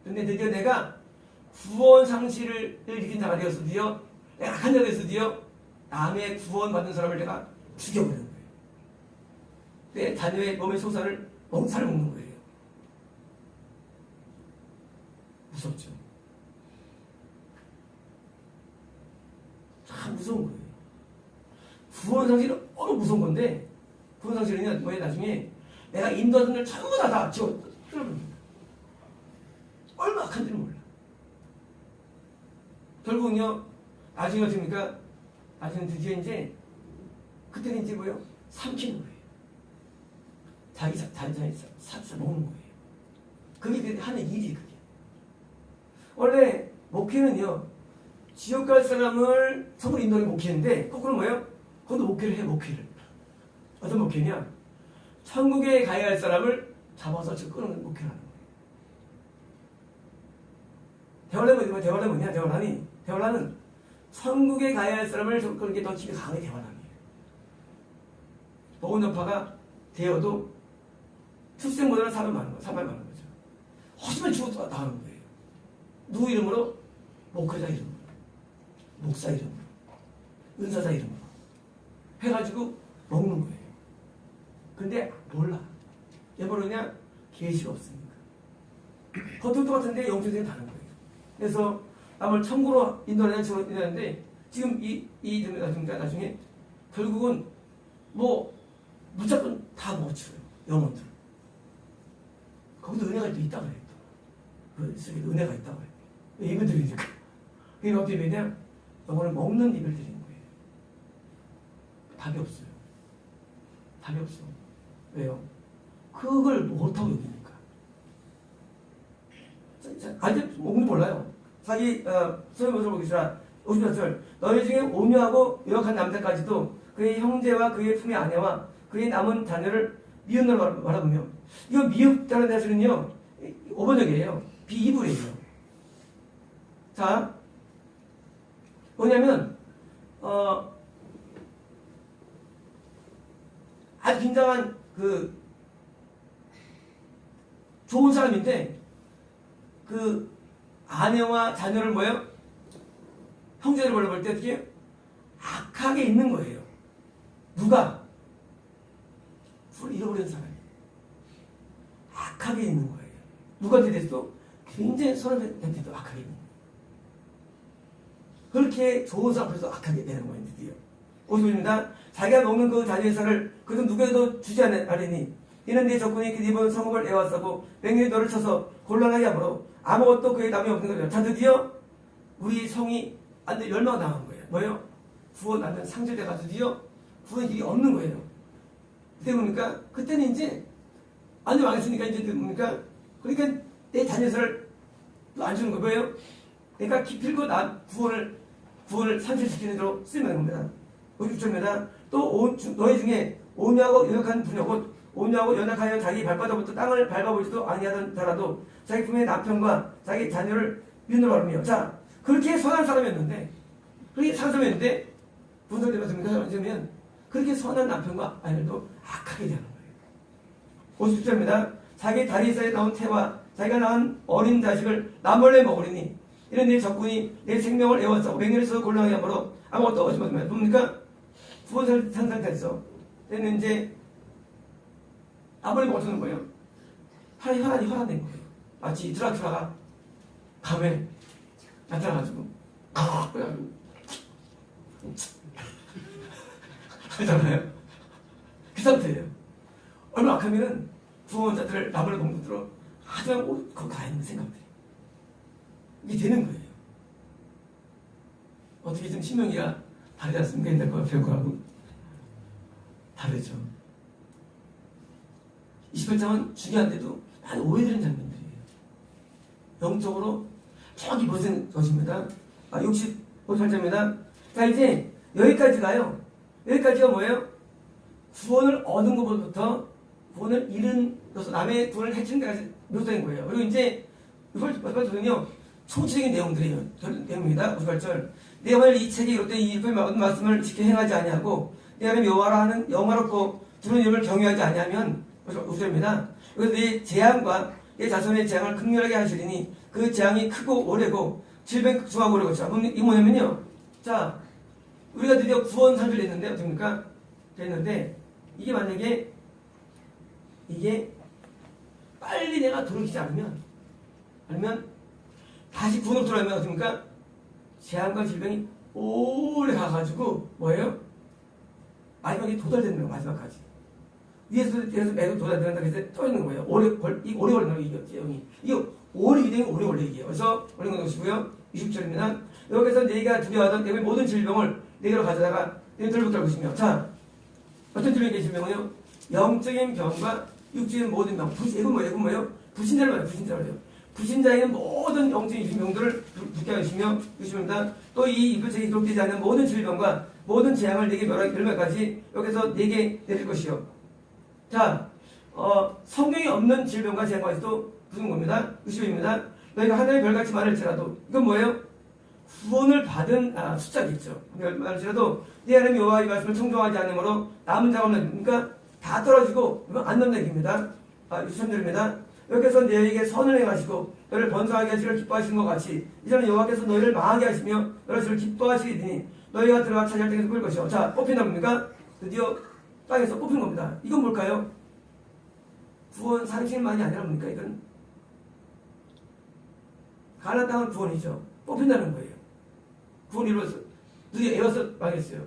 근데 드디어 내가 구원 상실을 일으킨 자가 되어서 드디어 내가 악한 자가 되어서 드디어 남의 구원받은 사람을 내가 죽여버리는 거예요. 내 자녀의 몸의 소사를 살을 먹는 거예요. 무섭죠. 참 무서운 거예요. 구원 상실은 너무 무서운 건데 구원 상실은 뭐예요? 나중에 내가 인도하던 걸 전부 다 지워 쓸어버립니다. 얼마나 악한지는 몰라. 결국은요, 나중에 어떻습니까? 나중에 드디어 이제, 그때는 이제 뭐예요? 삼키는 거예요. 자기 사사 먹는 거예요. 그게 하는 일이 그게. 원래 목회는요, 지옥 갈 사람을 성을 인도하는 목회인데, 거꾸로 뭐예요? 그것도 목회를 해, 목회를. 어떤 목회냐? 천국에 가야 할 사람을 잡아서 끄는 목회를 하는 거예요. 대화란은 천국에 가야 할 사람을 그렇게 더 집에 강하게 대화란이에요. 복음 전파가 되어도 출생보다는 사람이 많은 거죠. 하지만 죽어도 나가는 거예요. 누구 이름으로? 목회자 이름으로, 목사 이름으로, 은사자 이름으로 해가지고 먹는 거예요. 근데 몰라. 왜 모르냐? 계시가 없으니까. 겉은 똑같은데 영적인 다른 거예요. 그래서 남을 천국으로 인도하는데 지금 나중에 결국은 무조건 다 먹어치워요. 영혼들. 거기도 은혜가 또 있다고 해요. 그 속에 은혜가 있다고 해요. 예배 드리니까. 그게 어떻게 되냐? 영혼을 먹는 예배를 드리는 거예요. 답이 없어요. 답이 없어. 왜요? 그걸 못하고 여기니까. 아직 뭔지 몰라요. 자기 소위 모습을 보기시라 50절 너희 중에 오묘하고 유력한 남자까지도 그의 형제와 그의 품의 아내와 그의 남은 자녀를 미운으로 바라보며 이거 미흡다는 대수는요 5번역이에요. 비이불이에요. 자 뭐냐면 아주 굉장한 좋은 사람인데 그 아내와 자녀를 뭐예요? 형제를 바라볼 때 어떻게 해요? 악하게 있는 거예요. 누가? 잃어버린 사람이 악하게 있는 거예요. 누구한테 됐어? 굉장히 사람한테도 악하게 있는 거예요. 그렇게 좋은 사람 앞에서 악하게 되는 거예요. 드디어 50입니다. 자기가 먹는 그 자녀의 살을 그것은 누구에도 주지 않으니 이는 네 적군이 그 입은 성읍을 에워싸고 맹렬히 너를 쳐서 곤란하게 하므로 아무것도 그의 남이 없는 거죠. 자 드디어 우리 성이 완전히 멸망당한 거예요. 뭐예요? 구원 안 된 상실대가 드디어 구원의 길이 없는 거예요. 그때 뭡니까? 그때는 이제 완전 망했으니까 이제 뭡니까? 그러니까 내 자녀를 또 안 주는 거 뭐예요? 그러니까 기필코 구원을 상실시키는 대로 쓰면 겁니다. 56절입니다. 또 너희 중에 오묘하고 연약한 분야 곧 오묘하고 연약하여 자기 발바닥부터 땅을 밟아보지도 아니하던 자라도 자기 품의 남편과 자기 자녀를 미운으로 바르며 자 그렇게 선한 사람이었는데 무슨 소리 말씀입니까? 그렇게 선한 남편과 아내들도 악하게 되는 거예요. 50절입니다. 자기 다리 사이에 나온 태와 자기가 낳은 어린 자식을 남몰래 먹으리니 이런 내 적군이 내 생명을 애워싸고 맹렬해서 곤란하게 하므로 아무것도 얻지 못합니다. 뭡니까? 구원 상태에서 때는 이제 아버님 어쩌는 거예요? 혈안이 혈안된 거예요. 마치 드라큘라가 밤에 나타나가지고 그래가지고 하잖아요. 그 상태예요. 얼마나 악하면은 구원자들을 나무를 봉투들어 하지만 거기 가 있는 생각들이 이게 되는 거예요. 어떻게 좀 신명이가 다르지 않습니까? 옛날 거 배운 거하고 다르죠. 28장은 중요한데도 많이 오해되는 장면들이에요. 영적으로 저기 벗은 것입니다. 58장입니다. 자, 이제 여기까지가요. 여기까지가 뭐예요? 구원을 얻은 것부터 구원을 잃은 것으로 남의 구원을 해치는 데까지 묘사된 거예요. 그리고 이제 58장은요 총체적인 내용들이에요. 내용입니다. 58절. 내 오늘 이 책에 이렇게 이 얻은 말씀을 지켜 행하지 아니하고 내 하나님 여호와라 하는 영화롭고 두려운 이름을 경외하지 아니하면 59절입니다. 그래서 내 재앙과 내 자손의 재앙을 극렬하게 하시리니 그 재앙이 크고 오래고 질병 극중하고 오래고. 자, 이 뭐냐면요. 자, 우리가 드디어 구원 선지를 했는데 어떻습니까? 됐는데 이게 만약에 이게 빨리 내가 돌이키지 않으면 다시 구원으로 돌아오면 어떻습니까? 재앙과 질병이 오래 가가지고 뭐예요? 마지막에 도달되는 거예요. 마지막까지 위에서 매도 도달된다 그래서 떠있는 거예요. 오래 걸리는 거예요. 이게 재앙이 이거 오래 유대는 오래 걸려 이게. 그래서 오래 걸리시고요. 20절입니다. 여기서 내가 두려워하던 내 모든 질병을 내게로 가져다가 내 들부터 할 것이며. 자, 어떤 질병이 질병은요? 영적인 병과 육적인 모든 병. 이건 뭐예요? 불신자를 말해요. 불신자를요. 불신자에는 모든 영적인 병들을 붙게 하시며 주십니다. 또 이 이불책이 기록되지 않은 모든 질병과 모든 재앙을 내게 멸망까지 여기서 내게 내릴 것이요. 자, 성경이 없는 질병과 재앙까지도 무슨 겁니다? 60입니다. 너희가 하늘의 별같이 많을지라도 이건 뭐예요? 구원을 받은 숫자겠죠. 말할지라도 내 하나님 여호와의 말씀을 청종하지 않으므로 남은 자가 없는, 그러니까 다 떨어지고 안 넘는 얘기입니다. 63절입니다. 여기서 너희에게 선을 행하시고 너를 번성하게 하시기를 기뻐하시는 것 같이 이제는 여호와께서 너희를 망하게 하시며 너를 기뻐하시리니 너희가 들어가 차지할 때에서 꿀 것이요. 자, 뽑힌다 뭡니까? 드디어 땅에서 뽑힌 겁니다. 이건 뭘까요? 구원 상식만이 아니라 뭡니까? 이건 가나안 땅은 구원이죠. 뽑힌다는 거예요. 구원이 이루어서 드디어 에어서 망했어요.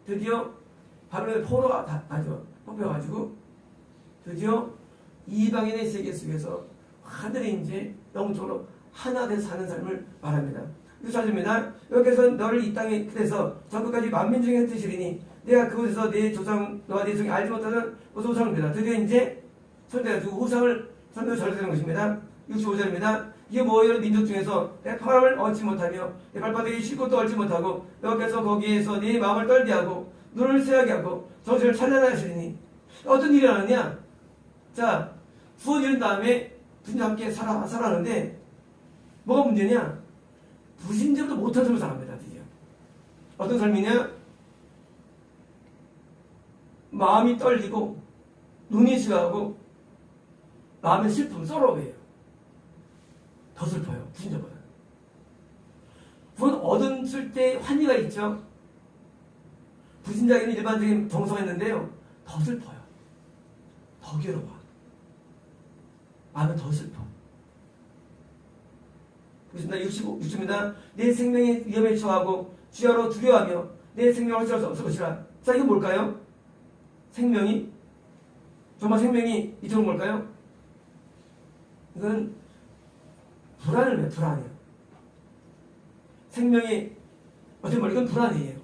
드디어 바벨론의 포로가 뽑혀가지고 드디어 이방인의 세계 속에서 하늘이 이제 영적으로 하나 돼서 사는 삶을 말합니다. 그래서 찾습니다. 여기서 너를 이 땅에 그래서 전국까지 만민 중에 흩으시리니 내가 그곳에서 내 조상 너와 내 종이 알지 못하는 무슨 우상입니다. 드디어 이제 선대가지고 우상을 선대로 절대되는 것입니다. 65절입니다. 이게 뭐예요? 민족 중에서 내 평안을 얻지 못하며 내 발바닥에 쉴 곳도 얻지 못하고 여기서 거기에서 네 마음을 떨게 하고 눈을 새하게 하고 정신을 찬란하게 하시리니 어떤 일이 일어나느냐? 자, 구원 이룬 다음에 부인과 함께 살아가는데 뭐가 문제냐? 부신자도 못한 삶을 살아갑니다. 드디어 어떤 삶이냐? 마음이 떨리고 눈이 시가하고 마음의 슬픔, 서러워해요. 더 슬퍼요. 부신자보다. 구원 얻었을 때 환희가 있죠. 부신자에게는 일반적인 정서가 있는데요. 더 슬퍼요. 더 괴로워. 마음은 더 슬퍼. 보십니다. 65입니다. 내 생명의 위험에 처하고 주야로 두려워하며 내 생명을 어찌할 수 없을 것이라. 자, 이건 뭘까요? 생명이 정말 생명이 이토록 뭘까요? 이건 불안을 해요. 불안이에요. 생명이 어떻게 말해? 이건 불안이에요.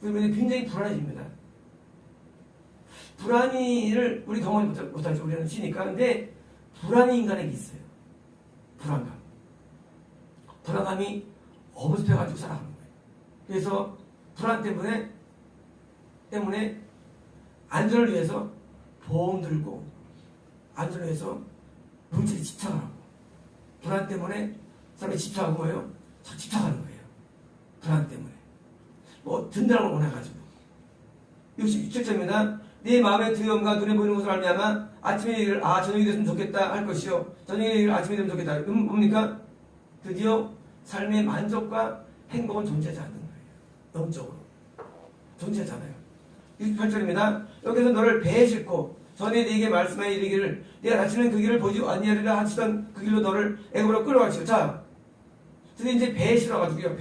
그러면 굉장히 불안해집니다. 불안이를 우리 경험하지 못하죠. 우리는 쉬니까. 근데 불안이 인간에게 있어요. 불안감. 불안감이 엄습해가지고 살아가는 거예요. 그래서 불안 때문에 안전을 위해서 보험 들고 안전을 위해서 물질에 집착을 하고 불안 때문에 사람이 집착하고 뭐예요? 집착하는 거예요. 불안 때문에. 뭐 든든한 걸 원해가지고. 67절입니다. 네 마음의 두려움과 눈에 보이는 것을 알미하마 아침에 이를 저녁이 됐으면 좋겠다 할 것이요 저녁에 이를 아침이 되면 좋겠다. 그럼 뭡니까? 드디어 삶의 만족과 행복은 존재하지 않는 거예요. 영적으로 존재하지 않아요. 68절입니다. 여기서 너를 배에 싣고 전에 네게 말씀하여 이르기를 내가 다시는 그 길을 보지 아니하리라 하시던 그 길로 너를 애굽으로 끌어가시오. 자, 드디어 이제 배에 실어가지고요.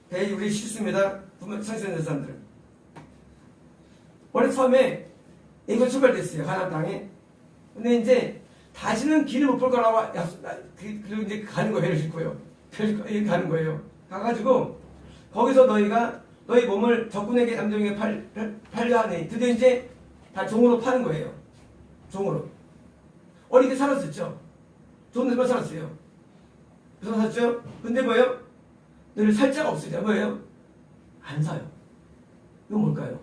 배에 우리 실수입니다. 성신의 사람들. 원래 처음에 애굽 출발됐어요. 가나안 땅에. 근데 이제 다시는 길을 못 볼 거라고 그리고 이제 가는 거예요. 배를 싣고요. 배를 가는 거예요. 가가지고 거기서 너희 몸을 적군에게 남종에게 팔려 하니 드디어 이제 다 종으로 파는 거예요. 종으로. 어리게 살았었죠. 좋은 데만 살았어요. 그래서 살았죠. 근데 뭐예요? 너를 살 자가 없으냐. 뭐예요? 안 사요. 이건 뭘까요?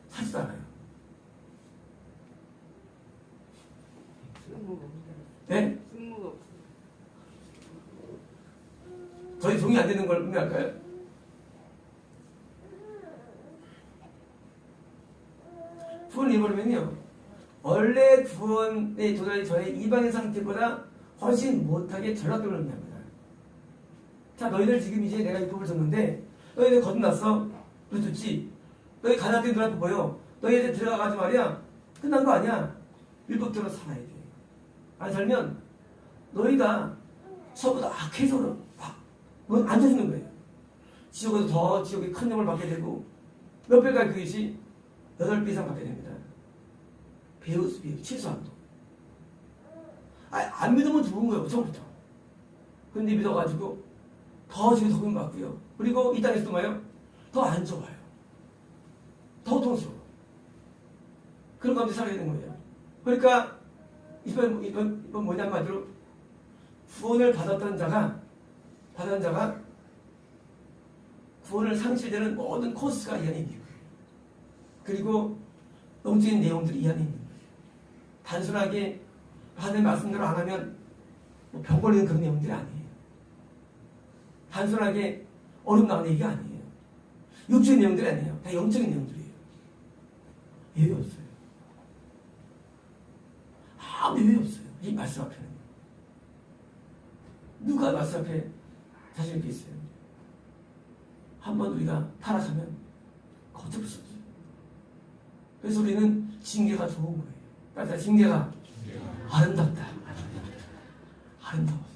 사지도 않아요. 쓸모가 없어요. 네? 쓸모가 없어요. 저희 종이 안 되는 걸 의미할까요? 구원을 입어버리면요. 원래 구원에 도달하기 전에 이방인 상태보다 훨씬 못하게 전락됨을 의미합니다. 자, 너희들 지금 이제 내가 율법을 줬는데 너희들 거듭났어. 그렇지? 너희 가나안 땅에 눈앞에 보여. 너희 이제 들어가가지고 말이야. 끝난 거 아니야. 율법대로 살아야 돼. 안 살면 너희가 처음부터 악해서 넌 안 죽는 거예요. 지옥에서 더 지옥의 큰 영을 받게 되고 몇 배가 그것이 8배 이상 받게 됩니다. 배우, 최소한도. 안 믿으면 죽은 거예요. 처음부터. 근데 믿어가지고 더 지금 덕분 받고요. 그리고 이 땅에서도 뭐예요? 더 안 좋아요. 더 고통스러워. 그런 가운데 살아야 되는 거예요. 그러니까 이번 뭐냐 한마디로 구원을 받았던 자가 구원을 상실되는 모든 코스가 이 안에 있는 거예요. 그리고 영적인 내용들이 이 안에 있는 거예요. 단순하게 하나님의 말씀대로 안 하면 병 걸리는 그런 내용들이 아니에요. 단순하게 어려움 나오는 얘기가 아니에요. 육적인 내용들이 아니에요. 다 영적인 내용들이에요. 예외 없어요. 아무 예외 없어요. 이 말씀 앞에는. 누가 말씀 앞에 자신 있게 있어요? 한번 우리가 타락하면 거듭을 수 없어요. 그래서 우리는 징계가 좋은 거예요. 그러니까 징계가 아름답다. 아름다웠어요.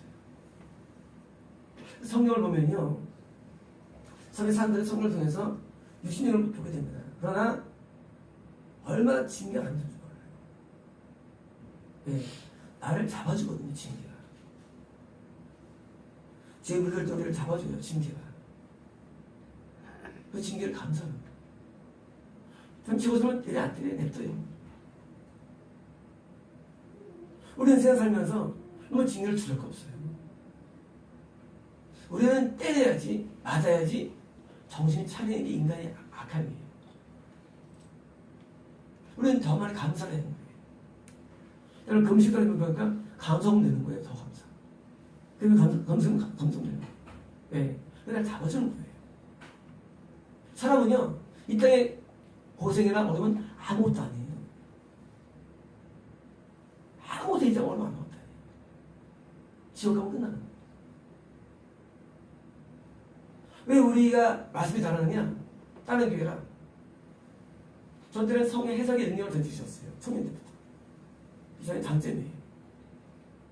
성경을 보면요. 성경 사람들의 성경을 통해서 유신령을 보게 됩니다. 그러나 얼마나 징계가 안 좋은지 몰라요. 네, 나를 잡아주거든요. 징계가. 죄 물릴 때 우리를 잡아줘요. 징계가. 그 징계를 감사합니다. 좀 지고서는 때려 안 때려 냅둬요. 우리는 세상 살면서 너무 징계를 줄일 거 없어요. 우리는 때려야지, 맞아야지 정신이 차리는 게 인간의 악함이에요. 우리는 더 많이 감사를 해야 되는 거예요. 여러분 금식하는 거 보니까 감성되는 거예요. 더 감사. 그러면 감성되는 거예요. 왜? 그날 잡아주는 거예요. 사람은요, 이 땅에 고생이나 어려움은 아무것도 아니에요. 아무것도 이 땅에 어려움 아무것도 아니에요. 지옥 가면 끝나는 거예요. 왜 우리가 말씀이 잘하느냐? 다른 교회랑. 저들은 성의 해석의 능력을 던지셨어요. 청년 때부터. 이 사람의 장점이에요.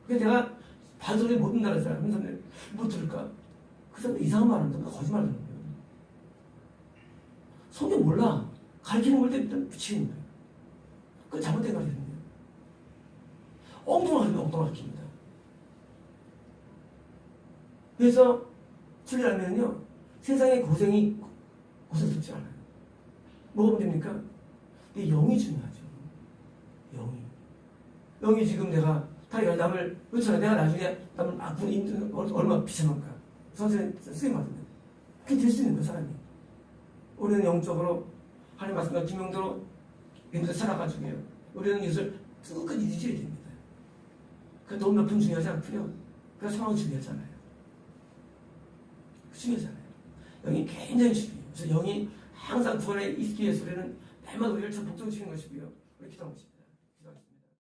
그래서 내가 반소리 못 듣는다는 사람, 한 사람들 못 들을까? 그 사람들 이상한 말 한다. 거짓말 하는 거예요. 성경 몰라. 가르치는 걸 때부터 미치는 거예요. 그건 잘못된 가르치는 거예요. 엉뚱한 가르칩니다. 그래서 출리하면요, 세상의 고생스럽지 않아요. 뭐가 문제입니까? 영이 중요하죠. 영이 지금 내가 남을, 그렇잖아요. 내가 나중에 남을 아픈 힘든 얼마나 비참한가. 선생님 쓰임 받으면. 그게 될 수 있는 거예요, 사람이. 우리는 영적으로 하나님 말씀과 기명대로 믿음에서 살아가지고요. 우리는 이것을 끝까지 유지해야 됩니다. 그 돈 몇 푼 중요하지 않고요. 그 상황이 중요하잖아요. 중요하잖아요. 영이 굉장히 중요해요. 그래서 영이 항상 구원에 있기 위해서 우리는 날마다 우리를 참 복종시키는 것이고요. 우리 기도하는 것입니다.